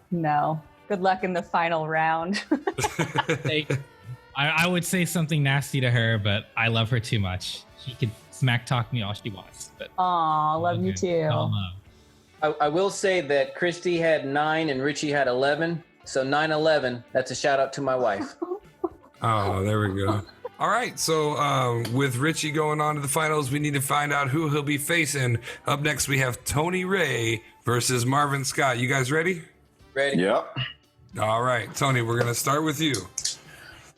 no. Good luck in the final round. I would say something nasty to her, but I love her too much. She can smack talk me all she wants. But Aw, love you too. I will say that Christy had 9 and Richie had 11. So 9-11, that's a shout out to my wife. Oh, there we go. All right, so with Richie going on to the finals, we need to find out who he'll be facing. Up next, we have Tony Ray versus Marvin Scott. You guys ready? Ready? Yep. All right, Tony, we're going to start with you.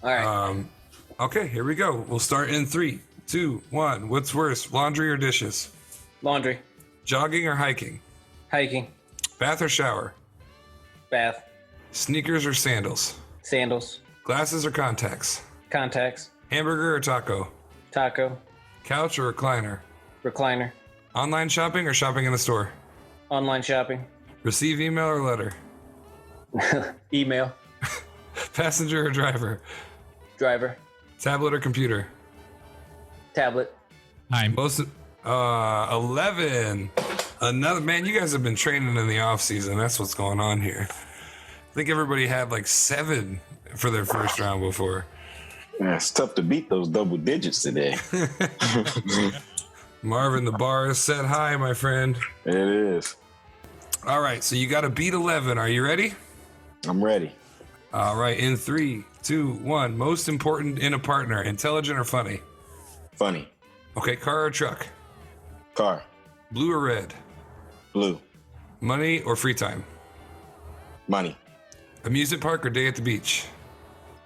All right. Okay, here we go. We'll start in 3, 2, 1. What's worse, laundry or dishes? Laundry. Jogging or hiking? Hiking. Bath or shower? Bath. Sneakers or sandals? Sandals. Glasses or contacts? Contacts. Hamburger or taco? Taco. Couch or recliner? Recliner. Online shopping or shopping in the store? Online shopping. Receive email or letter? Email. Passenger or driver? Driver. Tablet or computer? Tablet. Time. Most 11. Another man, you guys have been training in the off season. That's what's going on here. I think everybody had like 7 for their first round before. Yeah, it's tough to beat those double digits today. Marvin, the bar is set high, my friend. It is. All right, so you got to beat 11. Are you ready? I'm ready. All right, in 3, 2, 1. Most important in a partner, intelligent or funny? Funny. Okay, car or truck? Car. Blue or red? Blue. Money or free time? Money. Amusement park or day at the beach?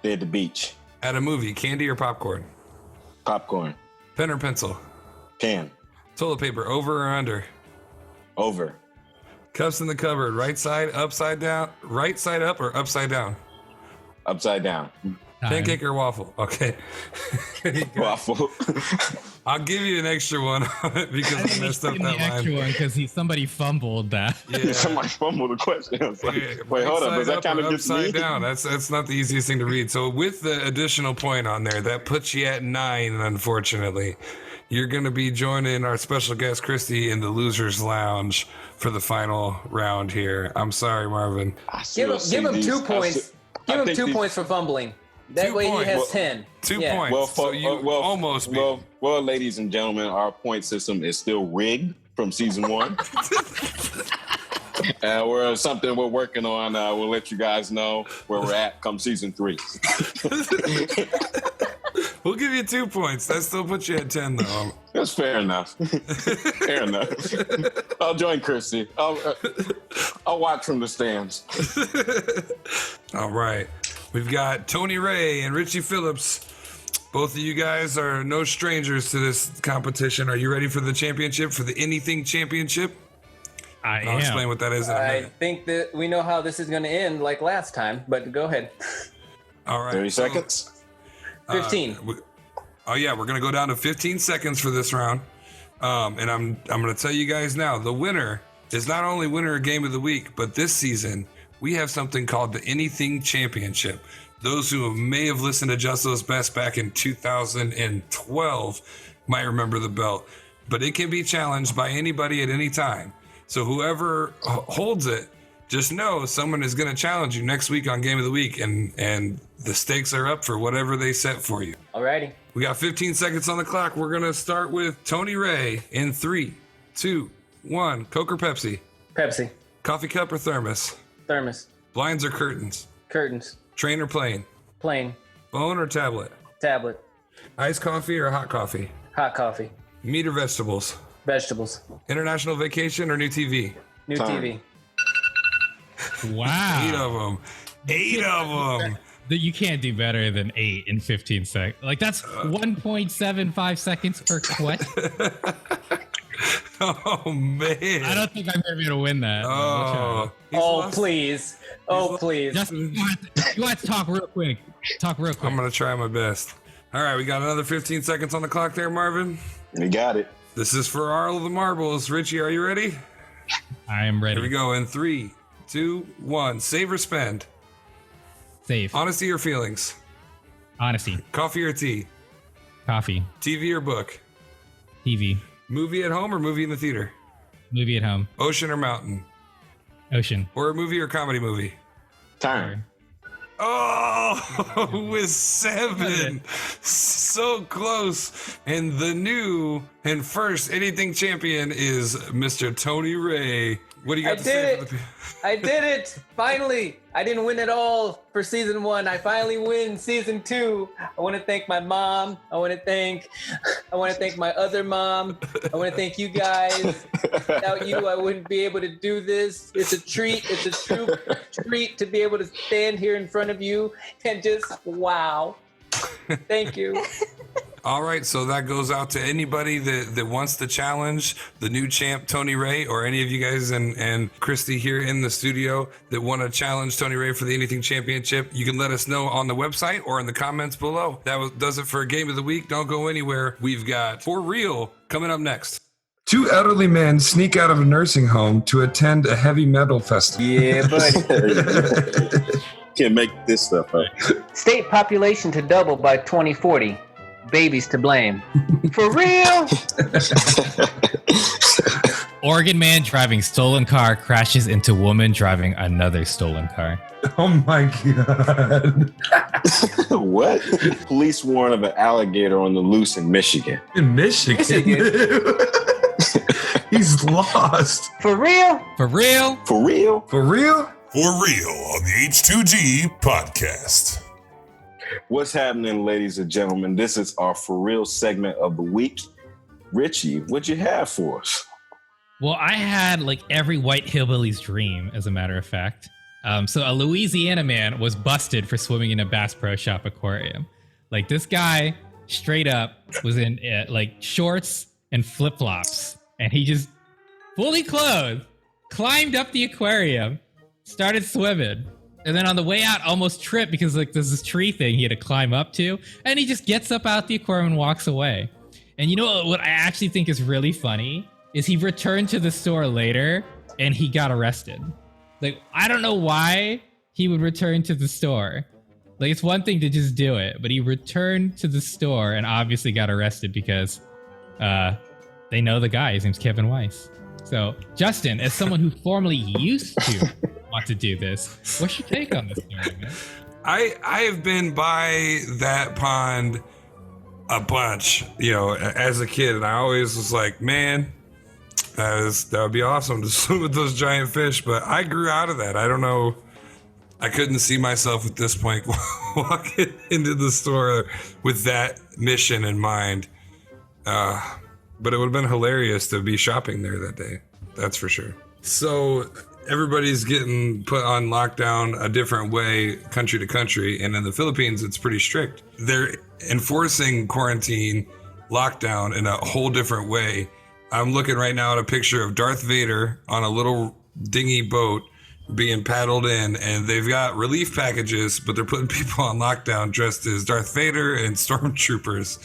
Day at the beach. At a movie, candy or popcorn? Popcorn. Pen or pencil? Pen. Toilet paper, over or under? Over. Cups in the cupboard, right side, upside down, right side up or upside down? Upside down. Pancake or waffle? Okay. Waffle. I'll give you an extra one on it because I messed up that line. Extra one because somebody fumbled that. Yeah. Somebody fumbled the question. I was like, Yeah, wait, hold right up. Does side that kind of or get upside me? down? That's not the easiest thing to read. So with the additional point on there, that puts you at 9. Unfortunately, you're going to be joining our special guest Christy in the Losers Lounge for the final round here. I'm sorry, Marvin. Give him 2 points. Give him 2 points for fumbling. That 2 way points. he has 10. 2 Yeah. points. Well, so you almost beat. Well, ladies and gentlemen, our point system is still rigged from season 1. We're something we're working on. We'll let you guys know where we're at come season 3. We'll give you 2 points. That still puts you at 10, though. That's fair enough. Fair enough. I'll join Christy. I'll watch from the stands. All right. We've got Tony Ray and Richie Phillips. Both of you guys are no strangers to this competition. Are you ready for the championship, for the Anything Championship? I'll explain what that is in a minute. I think that we know how this is going to end like last time, but go ahead. All right. 30 seconds? 15. We're going to go down to 15 seconds for this round. And I'm going to tell you guys now, the winner is not only winner of Game of the Week, but this season we have something called the Anything Championship. Those who may have listened to Justo's Best back in 2012 might remember the belt, but it can be challenged by anybody at any time. So whoever holds it, just know someone is going to challenge you next week on Game of the Week, and the stakes are up for whatever they set for you. Alrighty. We got 15 seconds on the clock. We're going to start with Tony Ray in 3, 2, 1. Coke or Pepsi? Pepsi. Coffee cup or thermos? Thermos. Blinds or curtains? Curtains. Train or plane? Plane. Phone or tablet? Tablet. Iced coffee or hot coffee? Hot coffee. Meat or vegetables? Vegetables. International vacation or new TV? New TV. Wow. 8 of them. 8 of them. You can't do better than 8 in 15 seconds. Like, that's 1.75 seconds per question. Oh, man. I don't think I'm going to be able to win that. Please. Please. Justin, you have to talk real quick. I'm going to try my best. All right, we got another 15 seconds on the clock there, Marvin. You got it. This is for all of the marbles. Richie, are you ready? I am ready. Here we go in 3, 2, 1. Save or spend? Save. Honesty or feelings? Honesty. Coffee or tea? Coffee. TV or book? TV. Movie at home or movie in the theater? Movie at home. Ocean or mountain? Ocean. Horror movie or comedy movie? Time. Oh, with 7. So close. And the new and first Anything champion is Mr. Tony Ray. What do you got to say? I did it! Finally! I didn't win at all for season 1. I finally win season 2. I want to thank my mom. I want to thank my other mom. I want to thank you guys. Without you, I wouldn't be able to do this. It's a treat. It's a true treat to be able to stand here in front of you and just wow. Thank you. All right, so that goes out to anybody that wants to challenge the new champ, Tony Ray, or any of you guys and Christy here in the studio that want to challenge Tony Ray for the Anything Championship. You can let us know on the website or in the comments below. That does it for Game of the Week. Don't go anywhere. We've got For Real coming up next. 2 elderly men sneak out of a nursing home to attend a heavy metal festival. Yeah, buddy. Can't make this stuff up. State population to double by 2040. Babies to blame. For real? Oregon man driving stolen car crashes into woman driving another stolen car. Oh my God. What? Police warn of an alligator on the loose in Michigan. In Michigan? He's lost. For real? For real? For real? For real? For real on the H2G podcast. What's happening, ladies and gentlemen? This is our For Real segment of the week. Richie, what'd you have for us? Well, I had like every white hillbilly's dream, as a matter of fact. So a Louisiana man was busted for swimming in a Bass Pro Shop aquarium. Like, this guy straight up was in like shorts and flip-flops, and he just fully clothed climbed up the aquarium, started swimming. And then on the way out, almost tripped because like there's this tree thing he had to climb up to. And he just gets up out the aquarium and walks away. And you know what I actually think is really funny is he returned to the store later and he got arrested. Like, I don't know why he would return to the store. Like, it's one thing to just do it, but he returned to the store and obviously got arrested because they know the guy. His name's Kevin Weiss. So, Justin, as someone who formerly used to want to do this, what's your take on this story, man? I have been by that pond a bunch, you know, as a kid, and I always was like, man, That would be awesome to swim with those giant fish, but I grew out of that. I don't know. I couldn't see myself at this point walking into the store with that mission in mind. But it would have been hilarious to be shopping there that day. That's for sure. So everybody's getting put on lockdown a different way, country to country. And in the Philippines, it's pretty strict. They're enforcing quarantine lockdown in a whole different way. I'm looking right now at a picture of Darth Vader on a little dinghy boat being paddled in, and they've got relief packages, but they're putting people on lockdown dressed as Darth Vader and stormtroopers.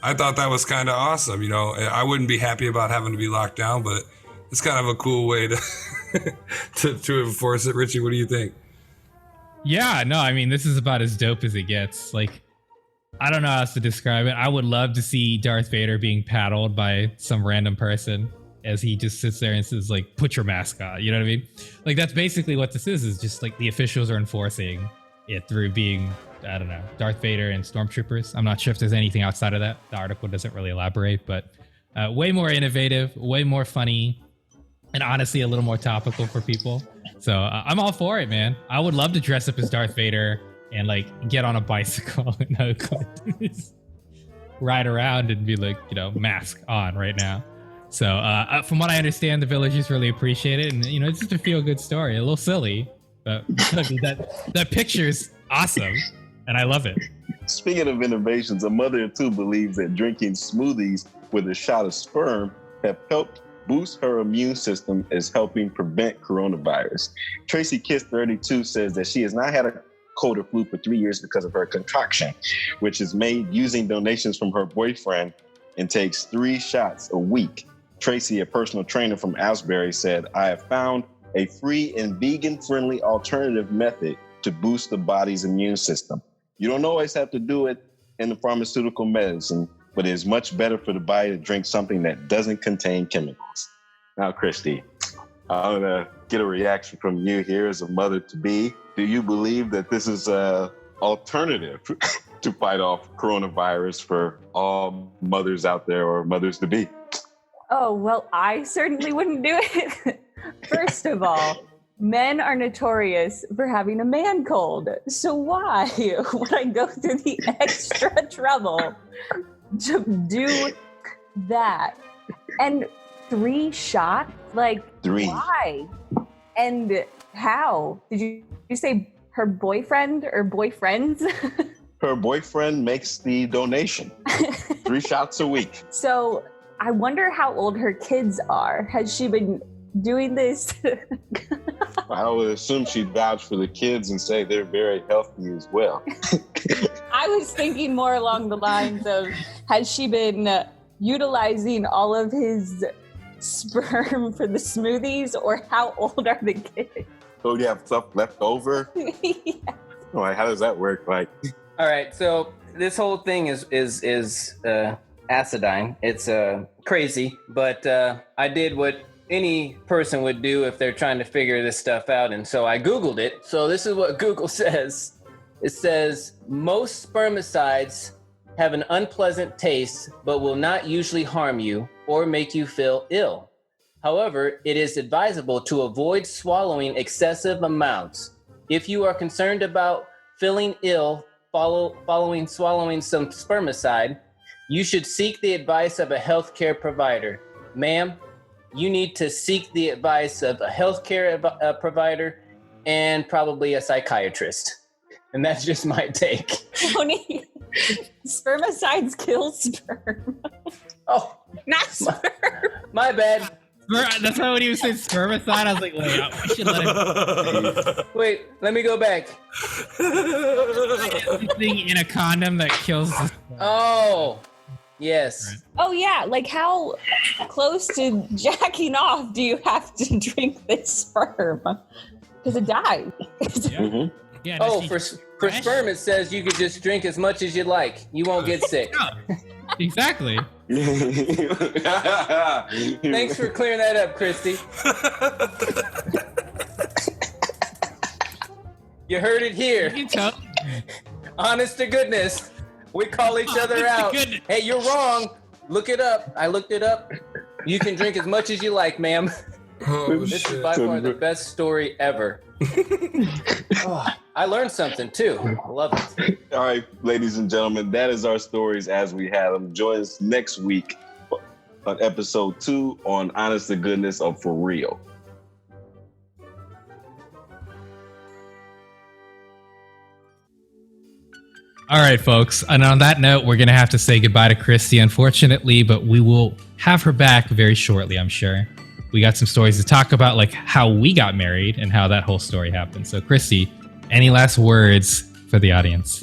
I thought that was kind of awesome. You know, I wouldn't be happy about having to be locked down, but it's kind of a cool way to to enforce it. Richie, what do you think? Yeah, no, I mean, this is about as dope as it gets. Like, I don't know how else to describe it. I would love to see Darth Vader being paddled by some random person as he just sits there and says, like, put your mask on. You know what I mean? Like, that's basically what this is just like the officials are enforcing it through being, I don't know, Darth Vader and stormtroopers. I'm not sure if there's anything outside of that. The article doesn't really elaborate, but way more innovative, way more funny, and honestly a little more topical for people. So I'm all for it, man. I would love to dress up as Darth Vader and like get on a bicycle and ride around and be like, you know, mask on right now. So from what I understand, the villagers really appreciate it, and you know, it's just a feel-good story. A little silly, but that picture's awesome, and I love it. Speaking of innovations, a mother of two believes that drinking smoothies with a shot of sperm have helped boost her immune system as helping prevent coronavirus. Tracy Kiss, 32, says that she has not had a cold or flu for 3 years because of her concoction, which is made using donations from her boyfriend and takes 3 shots a week. Tracy, a personal trainer from Asbury, said, "I have found a free and vegan-friendly alternative method to boost the body's immune system. You don't always have to do it in the pharmaceutical medicine, but it is much better for the body to drink something that doesn't contain chemicals." Now, Christy, I'm going to get a reaction from you here as a mother-to-be. Do you believe that this is an alternative to fight off coronavirus for all mothers out there or mothers-to-be? Oh, well, I certainly wouldn't do it. First of all, men are notorious for having a man cold. So why would I go through the extra trouble to do that? And 3 shots? Like, 3. Why? And how? Did you say her boyfriend or boyfriends? Her boyfriend makes the donation. 3 shots a week. So I wonder how old her kids are. Has she been doing this? I would assume she'd vouch for the kids and say they're very healthy as well. I was thinking more along the lines of, has she been utilizing all of his sperm for the smoothies, or how old are the kids? So you have stuff left over? Yeah. Like, how does that work? Like, All right, so this whole thing is acidine. It's crazy, but I did what any person would do if they're trying to figure this stuff out, and so I Googled it. So this is what Google says. It says, most spermicides have an unpleasant taste, but will not usually harm you or make you feel ill. However, it is advisable to avoid swallowing excessive amounts. If you are concerned about feeling ill following swallowing some spermicide, you should seek the advice of a healthcare provider. Ma'am, you need to seek the advice of a healthcare provider and probably a psychiatrist. And that's just my take. Tony, spermicides kill sperm. Oh, Not sperm. my bad. That's why when he was saying spermicide, I was like, wait, we should let him. Wait, let me go back. Anything in a condom that kills the sperm. Oh, yes. Oh yeah, like how close to jacking off do you have to drink this sperm? Because it dies. mm-hmm. Yeah, Oh, for sperm, it says you could just drink as much as you like. You won't get sick. Yeah, exactly. Thanks for clearing that up, Christy. You heard it here. You can tell. Honest to goodness. We call each other out. Hey, you're wrong. Look it up. I looked it up. You can drink as much as you like, ma'am. Oh, This shit. is by far the best story ever. Oh, I learned something too. I love it. All right, ladies and gentlemen, that is our stories as we have them. Join us next week on episode 2 on Honest to Goodness of For Real. All right, folks. And on that note, we're going to have to say goodbye to Christy, unfortunately, but we will have her back very shortly, I'm sure. We got some stories to talk about, like how we got married and how that whole story happened. So, Christy, any last words for the audience?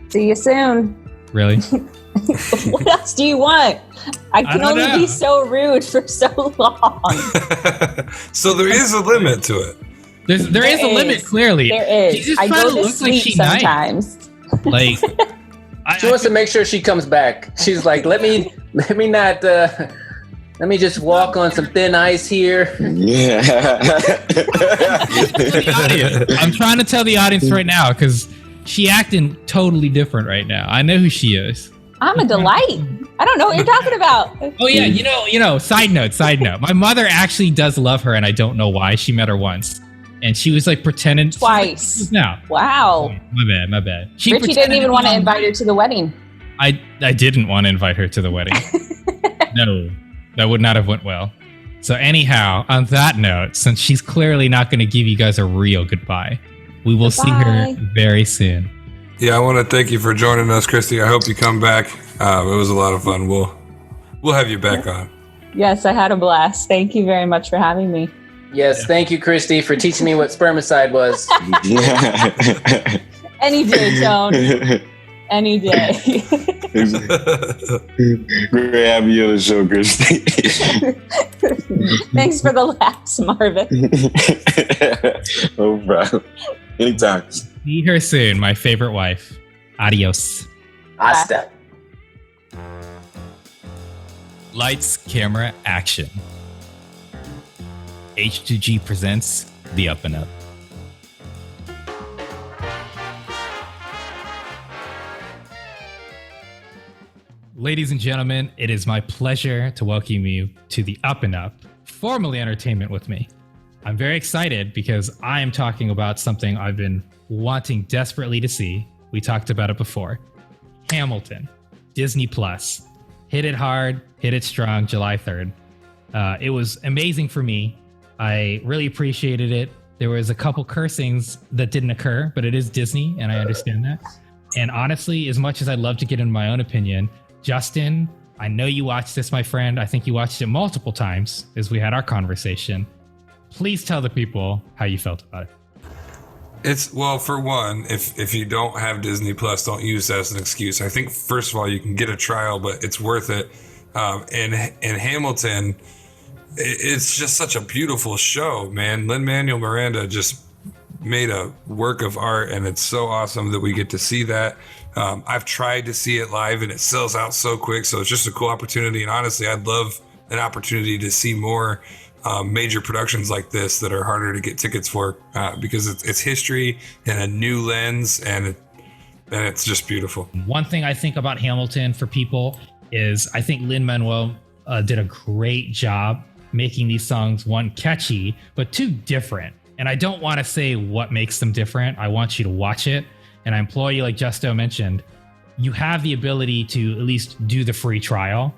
See you soon. Really? What else do you want? I can only be so rude for so long. So there is a limit to it. There is a limit, clearly. There is. She's just I trying go to to look sleep like she's sometimes. nice. Like, She wants to make sure she comes back. She's like, let me just walk on some thin ice here. Yeah. I'm trying to tell the audience right now because she acting totally different right now. I know who she is. I'm a delight. I don't know what you're talking about. Oh yeah, you know. Side note. My mother actually does love her, and I don't know why. She met her once, and she was like pretending Twice. Now. Wow. Oh, my bad. Richie didn't even want to invite her to the wedding. I didn't want to invite her to the wedding. No, that would not have went well. So anyhow, on that note, since she's clearly not going to give you guys a real goodbye, we will see her very soon. Yeah, I want to thank you for joining us, Christy. I hope you come back. It was a lot of fun. We'll have you back on. Yes, I had a blast. Thank you very much for having me. Yes, thank you, Christy, for teaching me what spermicide was. Any day, Tone. Any day. Great having you on the show, Christy. Thanks for the laughs, Marvin. No problem. Anytime. See her soon, my favorite wife. Adios. Hasta. Lights, camera, action. H2G presents The Up and Up. Ladies and gentlemen, it is my pleasure to welcome you to The Up and Up, formerly Entertainment with me. I'm very excited because I am talking about something I've been wanting desperately to see. We talked about it before. Hamilton, Disney Plus. Hit it hard, hit it strong, July 3rd. It was amazing for me. I really appreciated it. There was a couple cursings that didn't occur, but it is Disney, and I understand that. And honestly, as much as I'd love to get in my own opinion, Justin, I know you watched this, my friend. I think you watched it multiple times as we had our conversation. Please tell the people how you felt about it. It's, well, for one, if you don't have Disney Plus, don't use that as an excuse. I think, first of all, you can get a trial, but it's worth it. And Hamilton, it's just such a beautiful show, man. Lin-Manuel Miranda just made a work of art, and it's so awesome that we get to see that. I've tried to see it live, and it sells out so quick, so it's just a cool opportunity. And honestly, I'd love an opportunity to see more major productions like this that are harder to get tickets for, because it's history and a new lens, and it's just beautiful. One thing I think about Hamilton for people is I think Lin-Manuel did a great job making these songs, one, catchy, but two, different. And I don't want to say what makes them different. I want you to watch it. And I implore you, like Justo mentioned, you have the ability to at least do the free trial.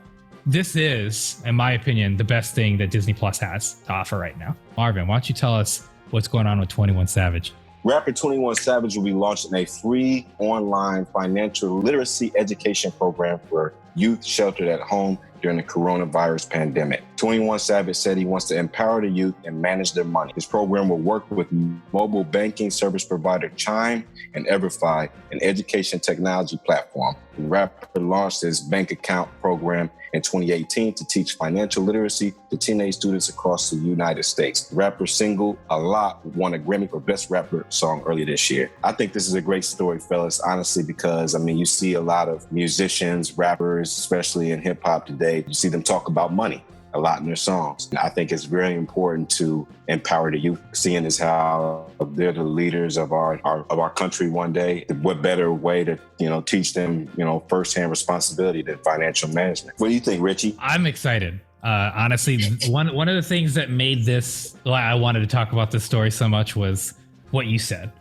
This is, in my opinion, the best thing that Disney Plus has to offer right now. Marvin, why don't you tell us what's going on with 21 Savage? Rapper 21 Savage will be launching a free online financial literacy education program for youth sheltered at home during the coronavirus pandemic. 21 Savage said he wants to empower the youth and manage their money. His program will work with mobile banking service provider Chime and Everfi, an education technology platform. The rapper launched his bank account program in 2018 to teach financial literacy to teenage students across the United States. The rapper's single, A Lot, won a Grammy for Best Rapper Song earlier this year. I think this is a great story, fellas, honestly, because, I mean, you see a lot of musicians, rappers, especially in hip hop today, you see them talk about money a lot in their songs. And I think it's very important to empower the youth, seeing as how they're the leaders of our country one day. What better way to, teach them, firsthand responsibility than financial management? What do you think, Richie? I'm excited. Honestly, one of the things that made this, why I wanted to talk about this story so much, was what you said.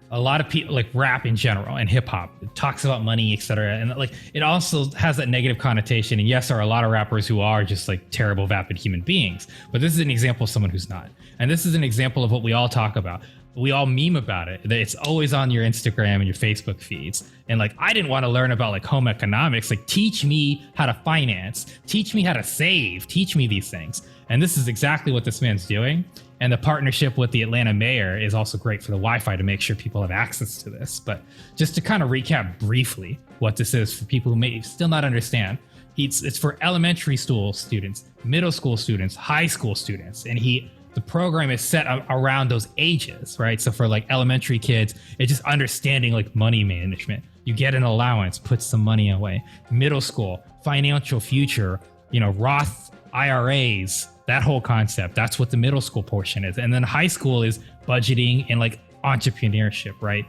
A lot of people, like rap in general and hip hop, talks about money, etc. And like it also has that negative connotation. And yes, there are a lot of rappers who are just like terrible, vapid human beings. But this is an example of someone who's not. And this is an example of what we all talk about. We all meme about it. It's always on your Instagram and your Facebook feeds. And like, I didn't want to learn about like home economics. Like, teach me how to finance, teach me how to save, teach me these things. And this is exactly what this man's doing. And the partnership with the Atlanta mayor is also great for the Wi-Fi to make sure people have access to this. But just to kind of recap briefly what this is for people who may still not understand, it's for elementary school students, middle school students, high school students. And the program is set around those ages, right? So for like elementary kids, it's just understanding like money management. You get an allowance, put some money away. Middle school, financial future, Roth IRAs, that whole concept. That's what the middle school portion is. And then high school is budgeting and like entrepreneurship, right?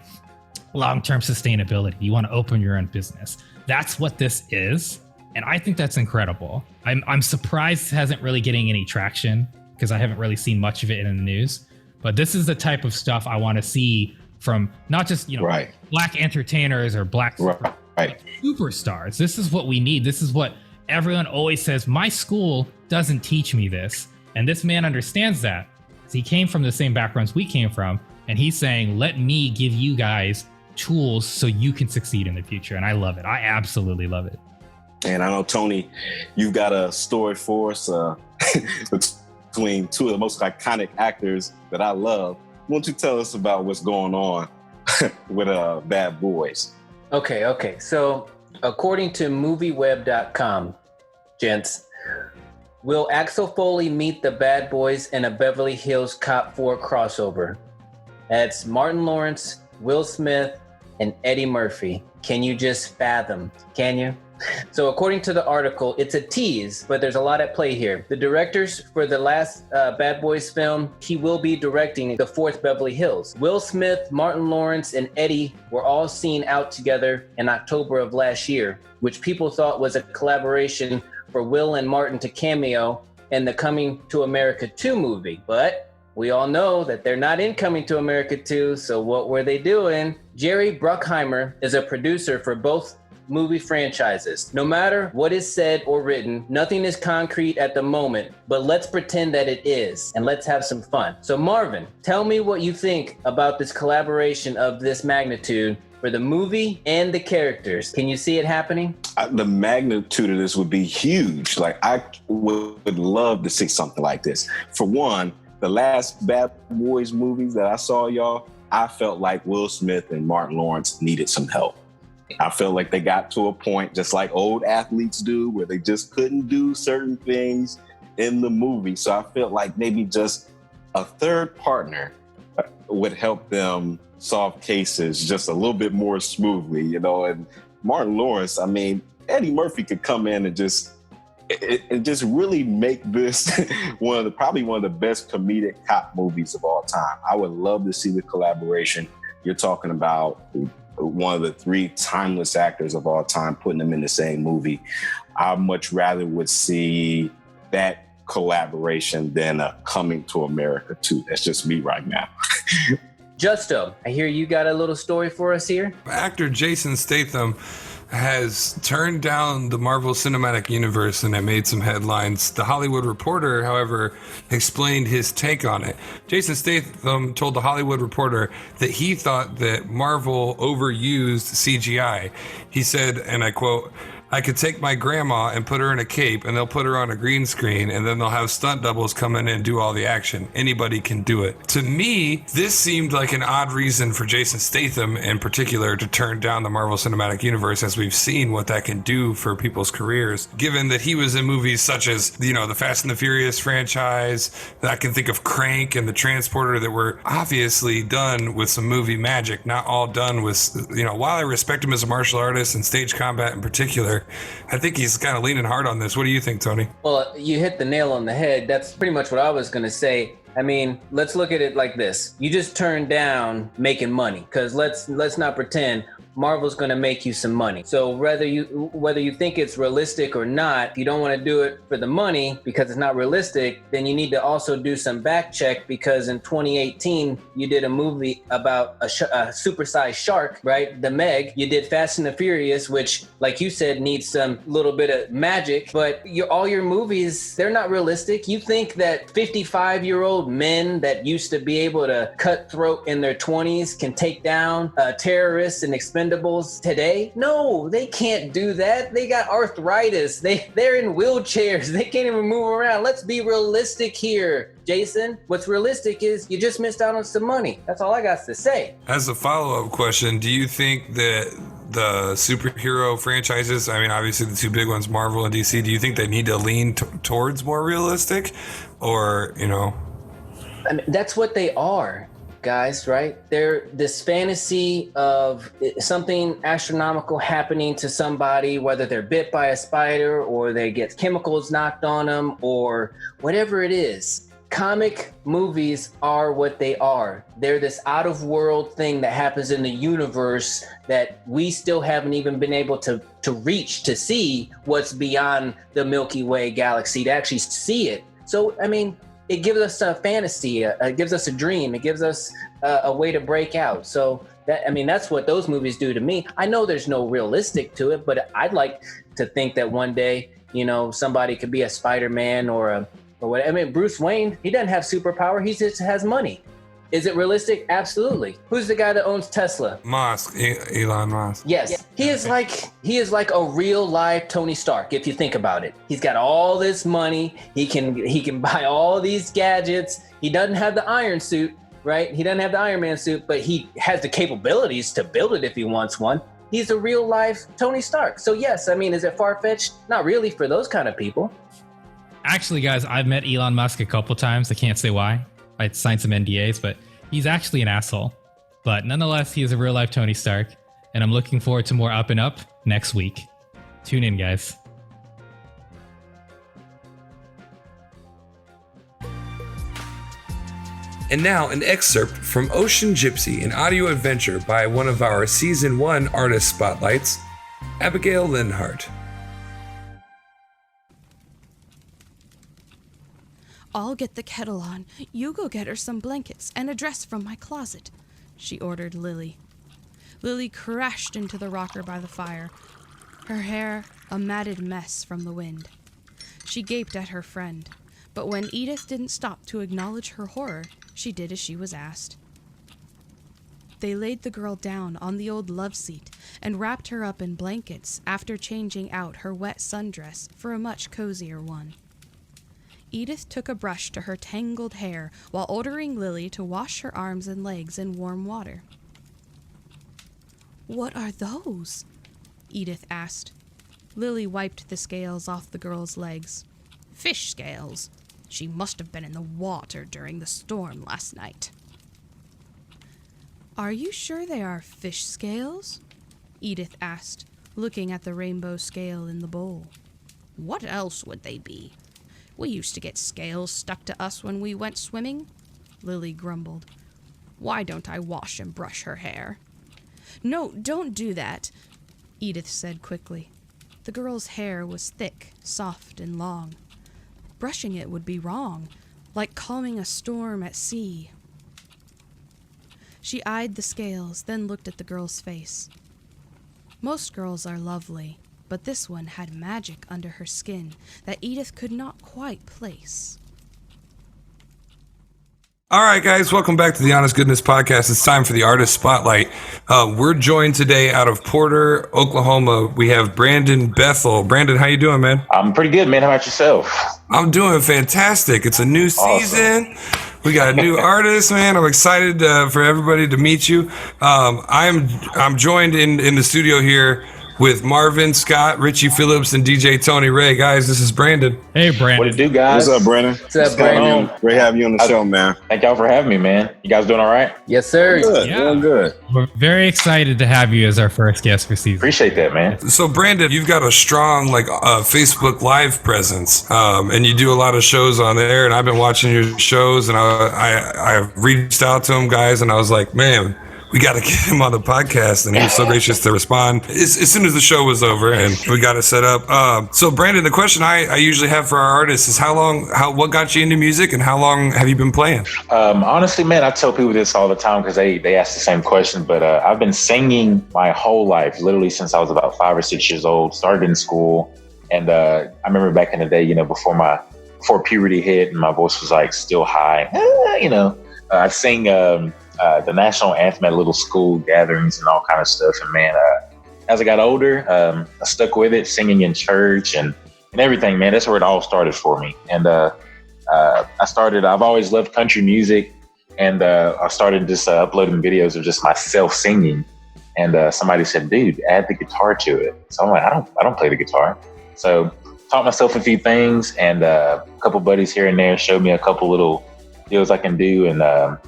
Long-term sustainability. You want to open your own business. That's what this is. And I think that's incredible. I'm surprised it hasn't really getting any traction because I haven't really seen much of it in the news. But this is the type of stuff I want to see from not just, right, black entertainers or black superstars. This is what we need. This is what everyone always says, my school doesn't teach me this. And this man understands that. He came from the same backgrounds we came from. And he's saying, let me give you guys tools so you can succeed in the future. And I love it. I absolutely love it. And I know, Tony, you've got a story for us between two of the most iconic actors that I love. Why don't you tell us about what's going on with Bad Boys? Okay. So according to movieweb.com, gents, will Axel Foley meet the Bad Boys in a Beverly Hills Cop 4 crossover? That's Martin Lawrence, Will Smith, and Eddie Murphy. Can you just fathom? Can you? So according to the article, it's a tease, but there's a lot at play here. The directors for the last Bad Boys film, he will be directing the fourth Beverly Hills. Will Smith, Martin Lawrence, and Eddie were all seen out together in October of last year, which people thought was a collaboration for Will and Martin to cameo in the Coming to America 2 movie. But we all know that they're not in Coming to America 2, so what were they doing? Jerry Bruckheimer is a producer for both movie franchises. No matter what is said or written, nothing is concrete at the moment, but let's pretend that it is, and let's have some fun. So Marvin, tell me what you think about this collaboration of this magnitude for the movie and the characters. Can you see it happening? The magnitude of this would be huge. Like, I would love to see something like this. For one, the last Bad Boys movies that I saw, y'all, I felt like Will Smith and Martin Lawrence needed some help. I felt like they got to a point, just like old athletes do, where they just couldn't do certain things in the movie. So I felt like maybe just a third partner would help them solve cases just a little bit more smoothly, And Martin Lawrence, I mean, Eddie Murphy could come in and just really make this probably one of the best comedic cop movies of all time. I would love to see the collaboration. You're talking about one of the three timeless actors of all time, putting them in the same movie. I much rather would see that collaboration than a Coming to America 2. That's just me right now. Justo, I hear you got a little story for us here. Actor Jason Statham has turned down the Marvel Cinematic Universe, and it made some headlines. The Hollywood Reporter, however, explained his take on it. Jason Statham told the Hollywood Reporter that he thought that Marvel overused CGI. He said, and I quote, "I could take my grandma and put her in a cape and they'll put her on a green screen and then they'll have stunt doubles come in and do all the action. Anybody can do it." To me, this seemed like an odd reason for Jason Statham in particular to turn down the Marvel Cinematic Universe, as we've seen what that can do for people's careers, given that he was in movies such as, the Fast and the Furious franchise. I can think of Crank and The Transporter that were obviously done with some movie magic, not all done with, while I respect him as a martial artist and stage combat in particular, I think he's kind of leaning hard on this. What do you think, Tony? Well, you hit the nail on the head. That's pretty much what I was going to say. I mean, let's look at it like this. You just turned down making money, because let's not pretend Marvel's going to make you some money. So whether you think it's realistic or not, if you don't want to do it for the money because it's not realistic, then you need to also do some back check, because in 2018 you did a movie about a supersized shark, right? The Meg. You did Fast and the Furious, which, like you said, needs some little bit of magic, but all your movies, they're not realistic. You think that 55-year-old men that used to be able to cut throat in their 20s can take down terrorists and expendables today? No, they can't do that. They got arthritis. They're in wheelchairs. They can't even move around. Let's be realistic here, Jason. What's realistic is you just missed out on some money. That's all I got to say. As a follow-up question, do you think that the superhero franchises, I mean, obviously the two big ones, Marvel and DC, do you think they need to lean towards more realistic, or, you know? I mean, that's what they are, guys, right? They're this fantasy of something astronomical happening to somebody, whether they're bit by a spider or they get chemicals knocked on them or whatever it is. Comic movies are what they are. They're this out-of-world thing that happens in the universe that we still haven't even been able to reach, to see what's beyond the Milky Way galaxy, to actually see it. So, I mean, it gives us a fantasy, it gives us a dream, it gives us a way to break out. So, that's what those movies do to me. I know there's no realistic to it, but I'd like to think that one day, somebody could be a Spider-Man or what. I mean, Bruce Wayne, he doesn't have superpower. He just has money. Is it realistic? Absolutely. Who's the guy that owns Tesla? Elon Musk. Yes. He is like a real live Tony Stark, if you think about it. He's got all this money. He can buy all these gadgets. He doesn't have the iron suit, right? He doesn't have the Iron Man suit, but he has the capabilities to build it if he wants one. He's a real life Tony Stark. So yes, is it far-fetched? Not really for those kind of people. Actually, guys, I've met Elon Musk a couple times. I can't say why. I signed some NDAs, but he's actually an asshole. But nonetheless, he is a real-life Tony Stark, and I'm looking forward to more Up and Up next week. Tune in, guys. And now, an excerpt from Ocean Gypsy, an audio adventure by one of our Season 1 artist spotlights, Abigail Linhart. I'll get the kettle on. You go get her some blankets and a dress from my closet, she ordered Lily. Lily crashed into the rocker by the fire, her hair a matted mess from the wind. She gaped at her friend, but when Edith didn't stop to acknowledge her horror, she did as she was asked. They laid the girl down on the old love seat and wrapped her up in blankets after changing out her wet sundress for a much cozier one. Edith took a brush to her tangled hair while ordering Lily to wash her arms and legs in warm water. "What are those?" Edith asked. Lily wiped the scales off the girl's legs. "Fish scales. She must have been in the water during the storm last night." "Are you sure they are fish scales?" Edith asked, looking at the rainbow scale in the bowl. "What else would they be? We used to get scales stuck to us when we went swimming," Lily grumbled. "Why don't I wash and brush her hair?" "No, don't do that," Edith said quickly. The girl's hair was thick, soft, and long. Brushing it would be wrong, like calming a storm at sea. She eyed the scales, then looked at the girl's face. Most girls are lovely, but this one had magic under her skin that Edith could not quite place. All right, guys, welcome back to the Honest Goodness Podcast. It's time for the Artist Spotlight. We're joined today out of Porter, Oklahoma. We have Brandon Bethel. Brandon, how you doing, man? I'm pretty good, man. How about yourself? I'm doing fantastic. It's a new season. Awesome. We got a new artist, man. I'm excited for everybody to meet you. I'm joined in the studio here with Marvin, Scott, Richie Phillips, and DJ Tony Ray. Guys, this is Brandon. Hey, Brandon. What it do, guys? What's up, Brandon? What's up, Brandon? Great having you on the show, man. Thank y'all for having me, man. You guys doing all right? Yes, sir. Good. Yeah. Doing good. We're very excited to have you as our first guest for season. Appreciate that, man. So, Brandon, you've got a strong Facebook Live presence, and you do a lot of shows on there. And I've been watching your shows, and I reached out to them, guys, and I was like, man, we got to get him on the podcast, and he was so gracious to respond as soon as the show was over, and we got it set up. So Brandon, the question I usually have for our artists is what got you into music, and how long have you been playing? Honestly, man, I tell people this all the time because they ask the same question, but I've been singing my whole life, literally since I was about 5 or 6 years old, started in school. And I remember back in the day, before puberty hit and my voice was like still high, I sang the national anthem at little school gatherings and all kind of stuff. And man, as I got older, I stuck with it, singing in church and everything, man. That's where it all started for me. And I've always loved country music. And I started just uploading videos of just myself singing. And somebody said, dude, add the guitar to it. So I'm like, I don't play the guitar. So taught myself a few things, and a couple buddies here and there showed me a couple little deals I can do. And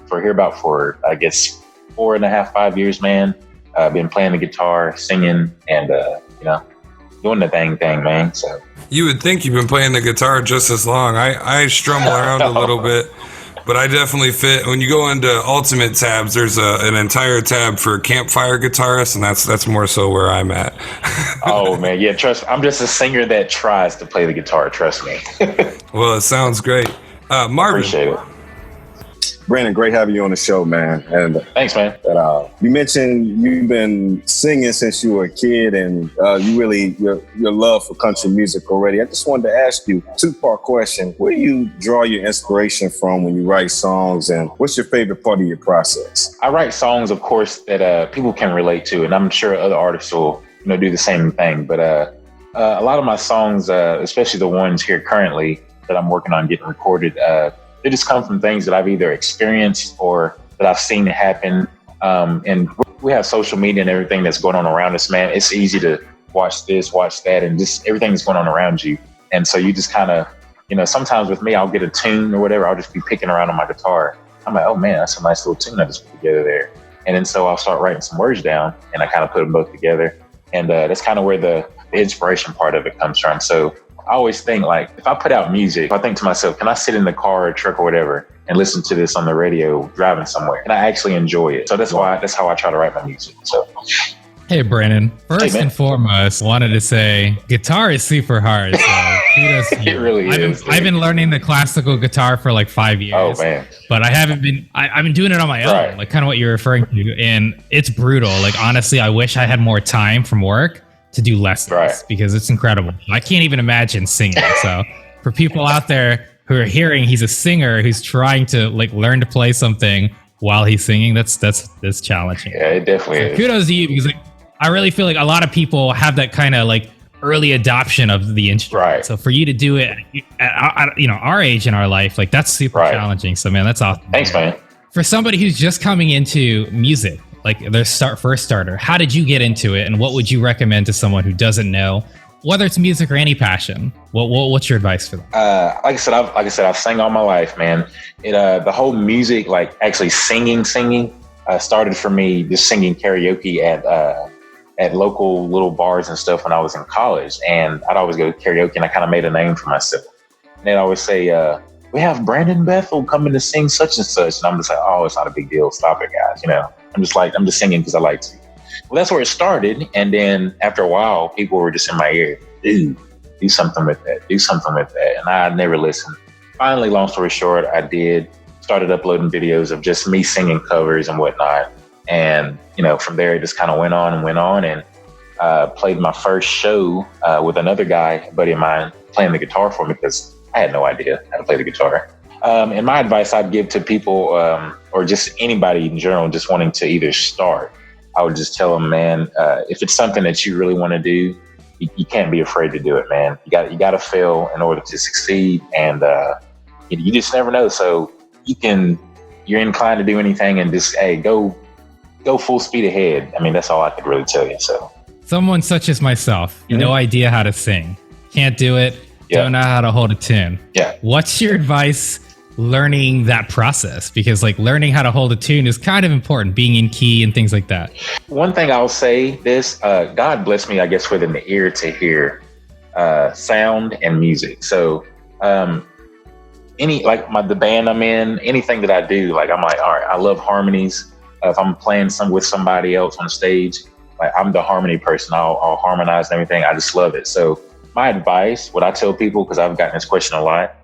for I guess 4.5, 5 years, man, I've been playing the guitar, singing, and doing the thing, man. So you would think you've been playing the guitar just as long. I strum around a little bit. But I definitely fit. When you go into ultimate tabs, there's an entire tab for campfire guitarists, and that's more so where I'm at. Oh man, yeah. Trust me, I'm just a singer that tries to play the guitar. Trust me. Well, it sounds great, Marvin. Appreciate it. Brandon, great having you on the show, man. And thanks, man. You mentioned you've been singing since you were a kid, and your love for country music already. I just wanted to ask you a 2-part question. Where do you draw your inspiration from when you write songs, and what's your favorite part of your process? I write songs, of course, that people can relate to, and I'm sure other artists will do the same thing. But a lot of my songs, especially the ones here currently that I'm working on getting recorded, they just come from things that I've either experienced or that I've seen happen. And we have social media and everything that's going on around us, man. It's easy to watch this, watch that, and just everything that's going on around you. And so you just kind of, sometimes with me, I'll get a tune or whatever. I'll just be picking around on my guitar. I'm like, oh man, that's a nice little tune I just put together there. And then so I'll start writing some words down, and I kind of put them both together. And that's kind of where the inspiration part of it comes from. So I always think, like, if I put out music, I think to myself, can I sit in the car or truck or whatever and listen to this on the radio driving somewhere? And I actually enjoy it. So that's how I try to write my music. So, hey, Brandon, first and foremost, wanted to say guitar is super hard. So kudos to you. It really is. I've been learning the classical guitar for like 5 years. Oh, man. But I've been doing it on my own, Right. like kind of what you're referring to. And it's brutal. Like, honestly, I wish I had more time from work to do lessons, Right. because it's incredible. I can't even imagine singing. So for people out there who are hearing he's a singer who's trying to like learn to play something while he's singing, that's challenging. Yeah, it definitely is. Kudos to you, because like, I really feel like a lot of people have that kind of like early adoption of the instrument. Right. So for you to do it at our age in our life, like that's super Right. challenging. So man, that's awesome. Thanks, man. For somebody who's just coming into music, like their first starter, how did you get into it, and what would you recommend to someone who doesn't know, whether it's music or any passion? What's your advice for them? Like I said, I've sang all my life, man. The whole music, like actually singing, started for me just singing karaoke at local little bars and stuff when I was in college. And I'd always go to karaoke, and I kind of made a name for myself. And they'd always say, we have Brandon Bethel coming to sing such and such. And I'm just like, oh, it's not a big deal. Stop it, guys. I'm just singing because I like to. Well, that's where it started. And then after a while, people were just in my ear, dude, do something with that. Do something with that. And I never listened. Finally, long story short, I started uploading videos of just me singing covers and whatnot. And, from there, it just kind of went on and played my first show with another guy, a buddy of mine, playing the guitar for me because I had no idea how to play the guitar. And my advice I'd give to people or just anybody in general just wanting to either start, I would just tell them, man, if it's something that you really want to do, you can't be afraid to do it, man. You got to fail in order to succeed. And you just never know. So you're inclined to do anything and just, hey, go full speed ahead. I mean, that's all I could really tell you. So Someone such as myself, no idea how to sing, can't do it, don't know how to hold a tune. Yeah. What's your advice learning that process? Because like learning how to hold a tune is kind of important, being in key and things like that. One thing I'll say this, God bless me, I guess, with an ear to hear sound and music. So the band I'm in, anything that I do, like I'm like, all right, I love harmonies. if I'm playing with somebody else on stage, like I'm the harmony person. I'll harmonize and everything. I just love it. So my advice, what I tell people, because I've gotten this question a lot,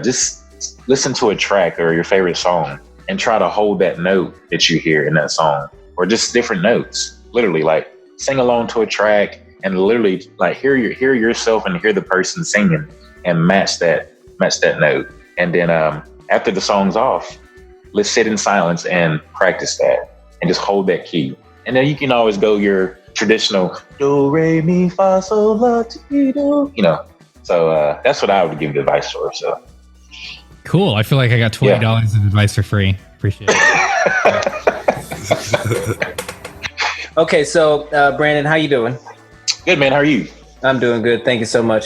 just listen to a track or your favorite song and try to hold that note that you hear in that song, or just different notes. Literally, like sing along to a track and literally like hear yourself and hear the person singing and match that note. And then after the song's off, let's sit in silence and practice that and just hold that key. And then you can always go your traditional do, re, mi, fa, sol, la, ti, do, So that's what I would give the advice for. So Cool. I feel like I got $20 of advice for free. Appreciate it. Okay, so Brandon, how you doing? Good, man. How are you? I'm doing good. Thank you so much.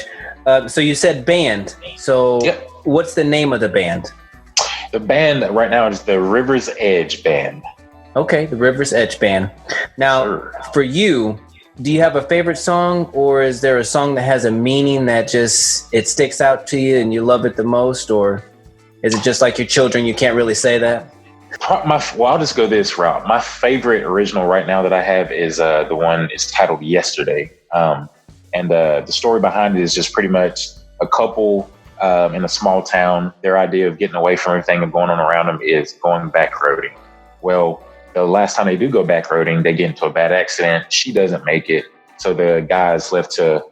So you said band. So What's the name of the band? The band right now is the River's Edge Band. Okay, the River's Edge Band. Now, for you, do you have a favorite song, or is there a song that has a meaning that just, it sticks out to you and you love it the most, or is it just like your children, you can't really say that? I'll just go this route. My favorite original right now that I have is the one, it's titled Yesterday. And the story behind it is just pretty much a couple in a small town. Their idea of getting away from everything and going on around them is going back roading. Well, the last time they do go back roading, they get into a bad accident. She doesn't make it. So the guy is left to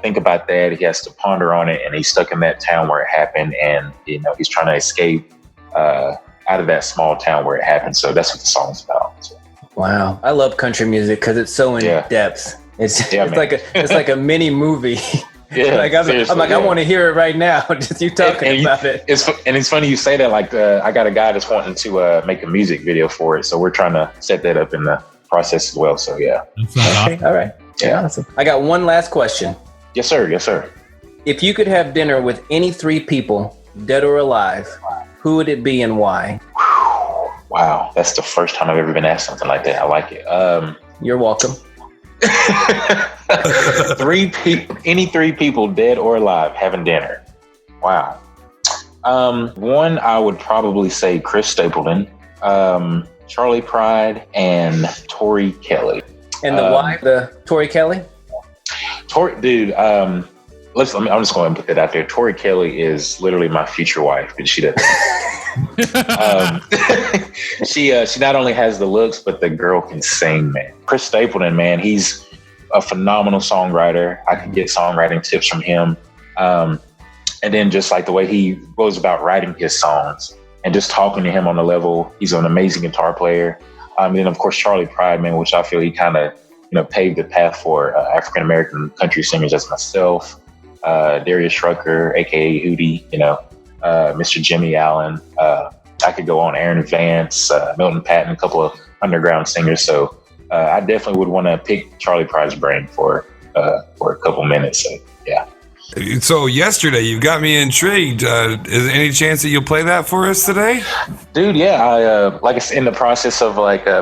think about that. He has to ponder on it, and he's stuck in that town where it happened. And, he's trying to escape out of that small town where it happened. So that's what the song's about. So. Wow. I love country music because it's so in depth. It's like a mini movie. Yeah, I'm like, I want to hear it right now. Just you talking about it. It's funny you say that. Like, I got a guy that's wanting to make a music video for it, so we're trying to set that up in the process as well. So yeah. Okay. All right. Yeah. Awesome. I got one last question. Yes, sir. Yes, sir. If you could have dinner with any 3 people, dead or alive, who would it be and why? Wow, that's the first time I've ever been asked something like that. I like it. You're welcome. 3 people, any 3 people, dead or alive, having dinner. Wow. One, I would probably say Chris Stapleton, Charlie Pride, and Tori Kelly. And the why? The Tori Kelly? Dude. I'm just going to put that out there. Tori Kelly is literally my future wife, but she doesn't. She not only has the looks, but the girl can sing, man. Chris Stapleton, man, he's a phenomenal songwriter. I could get songwriting tips from him. And then just like the way he goes about writing his songs and just talking to him on the level, he's an amazing guitar player. And then of course, Charlie Pride, man, which I feel he kind of, paved the path for African-American country singers as myself. Darius Rucker, aka Hootie, Mr. Jimmy Allen. I could go on, Aaron Vance, Milton Patton, a couple of underground singers. So I definitely would want to pick Charlie Pride's brain for a couple minutes. So, yeah. So Yesterday, you've got me intrigued. Is there any chance that you'll play that for us today? Dude, yeah. I it's in the process of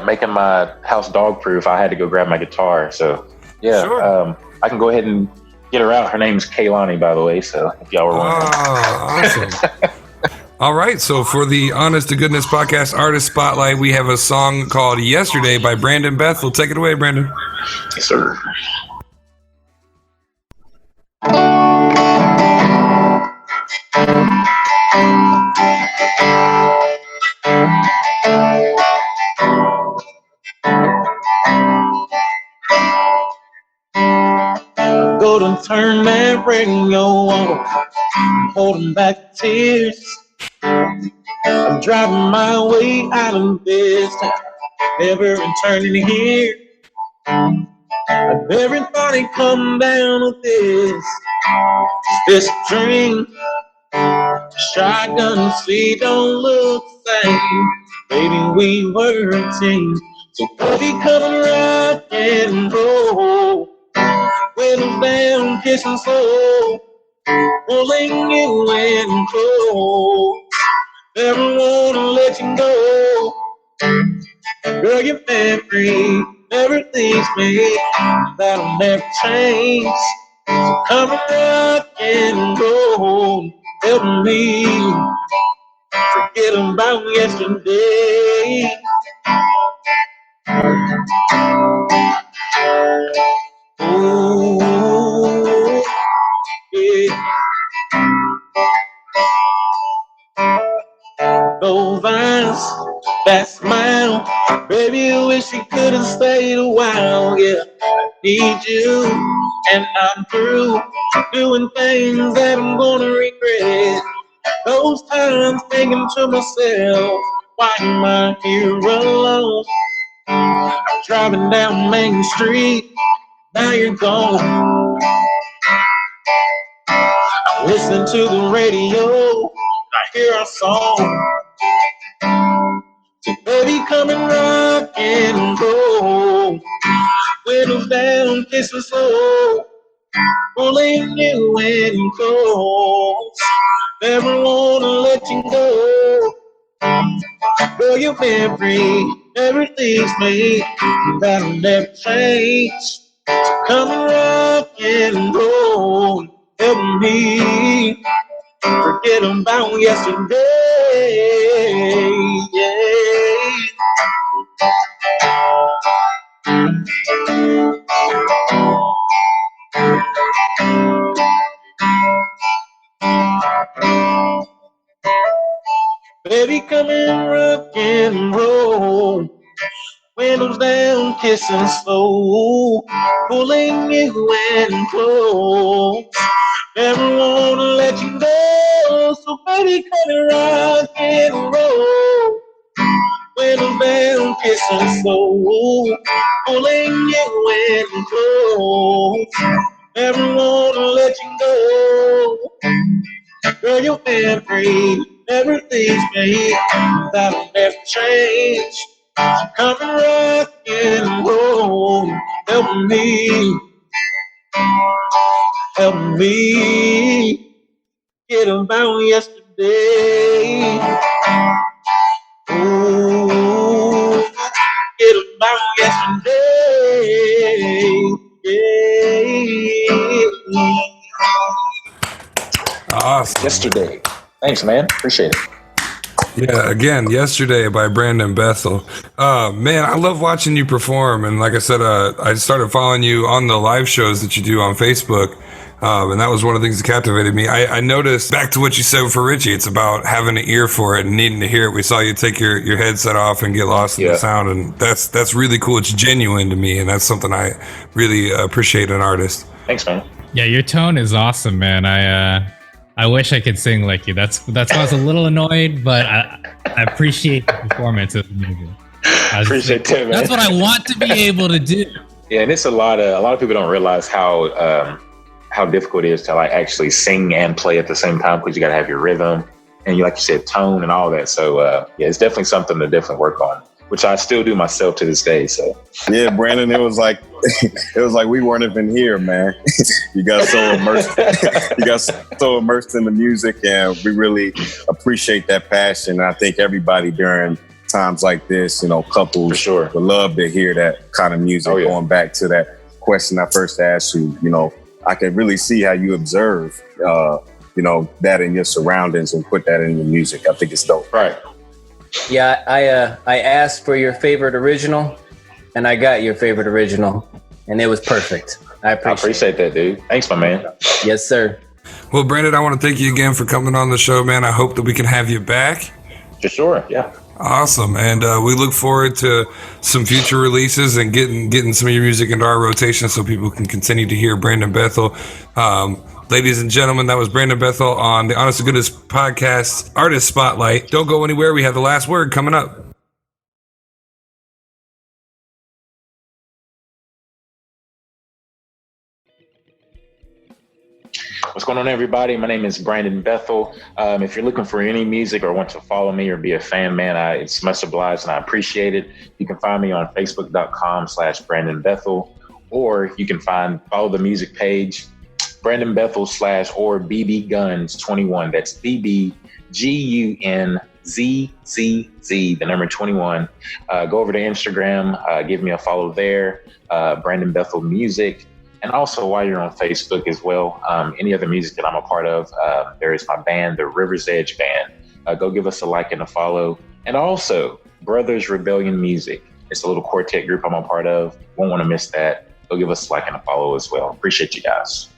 making my house dog proof. I had to go grab my guitar. So yeah, sure. I can go ahead and get her out. Her name's Kaylani, by the way. So if y'all were wondering. Oh, awesome. All right. So for the Honest to Goodness Podcast Artist Spotlight, we have a song called Yesterday by Brandon Bethel. Take it away, Brandon. Yes, sir. Go to turn that radio on, holding back tears. I'm driving my way out of this town, never returning here. Everybody come down with this. Is this a dream? Shotgun seat don't look the same. Baby, we were a team. So baby, come and rock and roll. With a damn kissing soul, pulling you in close. Never wanna let you go. Girl, your memory never leaves me. That'll never change. So come and rock and roll. Help me forget about yesterday. Ooh, yeah. Those eyes, that smile, baby, I wish you could have stayed a while. Yeah, I need you, and I'm through doing things that I'm gonna regret. Those times thinking to myself, why am I here alone? I'm driving down Main Street, now you're gone. I listen to the radio, I hear a song. So baby, come and rock and roll. Windows down, kissing slow, pulling you in close. Never wanna let you go. Girl, you're memory, everything's made. That'll never change. So come and rock and roll. Help me forget about yesterday. Yeah. Baby, come and rock and roll. Windows down, kissing slow, pulling you in close. Never wanna let you go, so baby, come and rock and roll. Windows down, kissing slow, pulling you in close. Never wanna let you go. Girl, you're every, everything's made. That'll never change. Come and rock and roll. Help me get about yesterday. Ooh, get about yesterday. Yeah. Awesome. Yesterday. Thanks, man. Appreciate it. Yeah, again, Yesterday by Brandon Bethel. Man, I love watching you perform. And like I said, I started following you on the live shows that you do on Facebook. And that was one of the things that captivated me. I noticed, back to what you said for Richie, it's about having an ear for it and needing to hear it. We saw you take your headset off and get lost in the sound. And that's really cool. It's genuine to me. And that's something I really appreciate in an artist. Thanks, man. Yeah, your tone is awesome, man. I wish I could sing like you. That's why I was a little annoyed, but I appreciate the performance. It was amazing. Appreciate that, man. That's what I want to be able to do. Yeah, and it's a lot of people don't realize how difficult it is to like actually sing and play at the same time, because you got to have your rhythm and you, like you said, tone and all that. So yeah, it's definitely something to definitely work on, which I still do myself to this day. So yeah, Brandon, it was like we weren't even here, man. You got so immersed in the music, and we really appreciate that passion. And I think everybody during times like this, couples for sure would love to hear that kind of music. Going back to that question I first asked you, I can really see how you observe, that in your surroundings and put that in your music. I think it's dope. Right. Yeah, I asked for your favorite original, and I got your favorite original, and it was perfect. I appreciate that, dude. Thanks, my man. Yes, sir. Well, Brandon, I want to thank you again for coming on the show, man. I hope that we can have you back. For sure, yeah. Awesome, and we look forward to some future releases and getting some of your music into our rotation so people can continue to hear Brandon Bethel. Ladies and gentlemen, that was Brandon Bethel on the Honest to Goodness podcast Artist Spotlight. Don't go anywhere. We have the last word coming up. What's going on, everybody? My name is Brandon Bethel. If you're looking for any music or want to follow me or be a fan, man, it's much obliged and I appreciate it. You can find me on Facebook.com/Brandon Bethel, or you can follow the music page, Brandon Bethel / BB Guns 21. That's BBGUNZZZ, the number 21. Go over to Instagram, give me a follow there, Brandon Bethel Music. And also, while you're on Facebook as well, any other music that I'm a part of, there is my band, the River's Edge Band. Go give us a like and a follow. And also, Brothers Rebellion Music. It's a little quartet group I'm a part of. Won't want to miss that. Go give us a like and a follow as well. Appreciate you guys.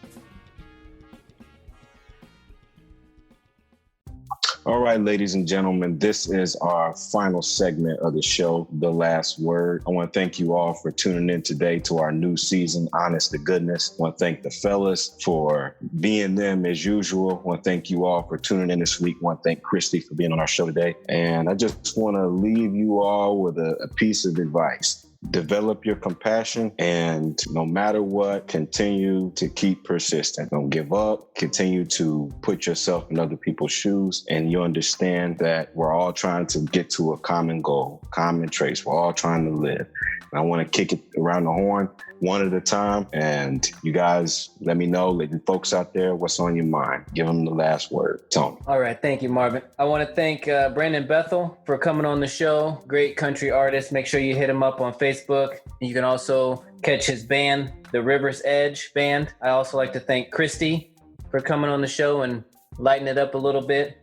All right, ladies and gentlemen, this is our final segment of the show, The Last Word. I want to thank you all for tuning in today to our new season, Honest to Goodness. I want to thank the fellas for being them as usual. I want to thank you all for tuning in this week. I want to thank Christy for being on our show today. And I just want to leave you all with a piece of advice. Develop your compassion, and no matter what, continue to keep persistent. Don't give up. Continue to put yourself in other people's shoes, and you understand that we're all trying to get to a common goal, common traits. We're all trying to live. And I want to kick it around the horn one at a time, and you guys let me know, let the folks out there, what's on your mind. Give them the last word. Tony. All right. Thank you, Marvin. I want to thank Brandon Bethel for coming on the show. Great country artist. Make sure you hit him up on Facebook. You can also catch his band, the River's Edge Band. I also like to thank Christy for coming on the show and lighting it up a little bit.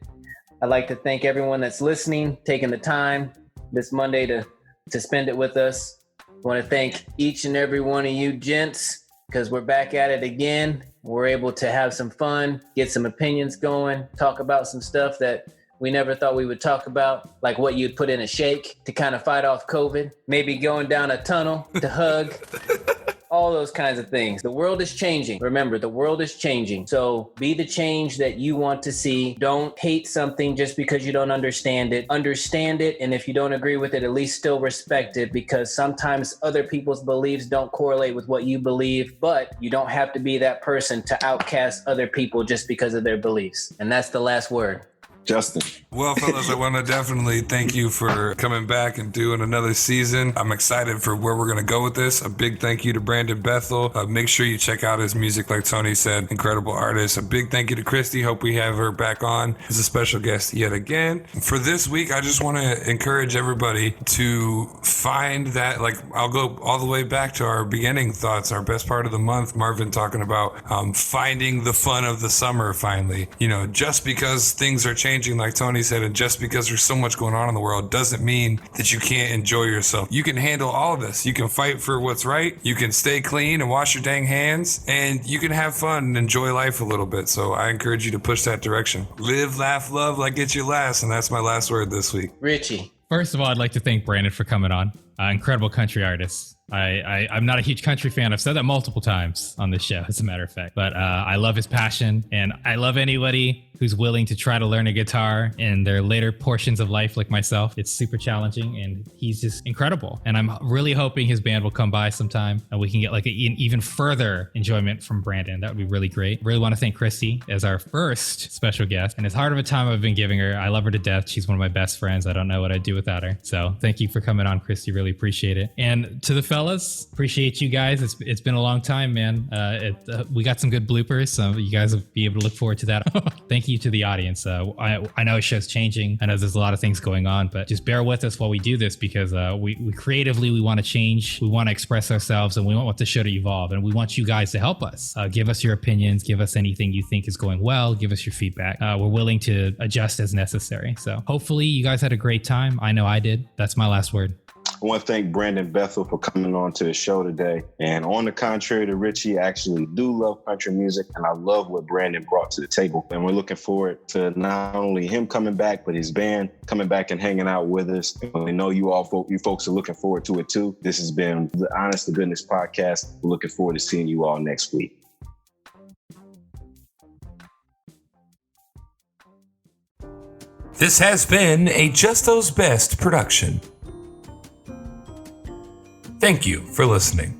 I'd like to thank everyone that's listening, taking the time this Monday to spend it with us. I want to thank each and every one of you gents, because we're back at it again. We're able to have some fun, get some opinions going, talk about some stuff that we never thought we would talk about, like what you'd put in a shake to kind of fight off COVID, maybe going down a tunnel to hug, all those kinds of things. The world is changing. Remember, the world is changing. So be the change that you want to see. Don't hate something just because you don't understand it. Understand it, and if you don't agree with it, at least still respect it, because sometimes other people's beliefs don't correlate with what you believe, but you don't have to be that person to outcast other people just because of their beliefs. And that's the last word. Justin. Well, fellas, I want to definitely thank you for coming back and doing another season. I'm excited for where we're going to go with this. A big thank you to Brandon Bethel. Make sure you check out his music, like Tony said. Incredible artist. A big thank you to Christy. Hope we have her back on as a special guest yet again. For this week, I just want to encourage everybody to find that, like, I'll go all the way back to our beginning thoughts, our best part of the month. Marvin talking about finding the fun of the summer finally. You know, just because things are changing, like Tony said, and just because there's so much going on in the world doesn't mean that you can't enjoy yourself. You can handle all of this. You can fight for what's right. You can stay clean and wash your dang hands, and you can have fun and enjoy life a little bit. So I encourage you to push that direction. Live, laugh, love like it's your last, and that's my last word this week. Richie. First of all, I'd like to thank Brandon for coming on. Incredible country artist. I'm not a huge country fan. I've said that multiple times on this show, as a matter of fact. But I love his passion, and I love anybody who's willing to try to learn a guitar in their later portions of life, like myself. It's super challenging, and he's just incredible. And I'm really hoping his band will come by sometime, and we can get like an even further enjoyment from Brandon. That would be really great. Really want to thank Christy as our first special guest, and as hard of a time I've been giving her, I love her to death. She's one of my best friends. I don't know what I'd do without her. So thank you for coming on, Christy. Really appreciate it. And to the fellas, appreciate you guys. It's been a long time, man. We got some good bloopers, so you guys will be able to look forward to that. Thank you to the audience. I know the show's changing. I know there's a lot of things going on, but just bear with us while we do this, because we creatively, we want to change, we want to express ourselves, and we want the show to evolve, and we want you guys to help us. Give us your opinions, give us anything you think is going well, give us your feedback. We're willing to adjust as necessary. So hopefully you guys had a great time. I know I did. That's my last word. I want to thank Brandon Bethel for coming on to the show today. And on the contrary to Richie, I actually do love country music, and I love what Brandon brought to the table. And we're looking forward to not only him coming back, but his band coming back and hanging out with us. And we know you folks are looking forward to it too. This has been the Honest to Goodness podcast. We're looking forward to seeing you all next week. This has been a Justo's Best production. Thank you for listening.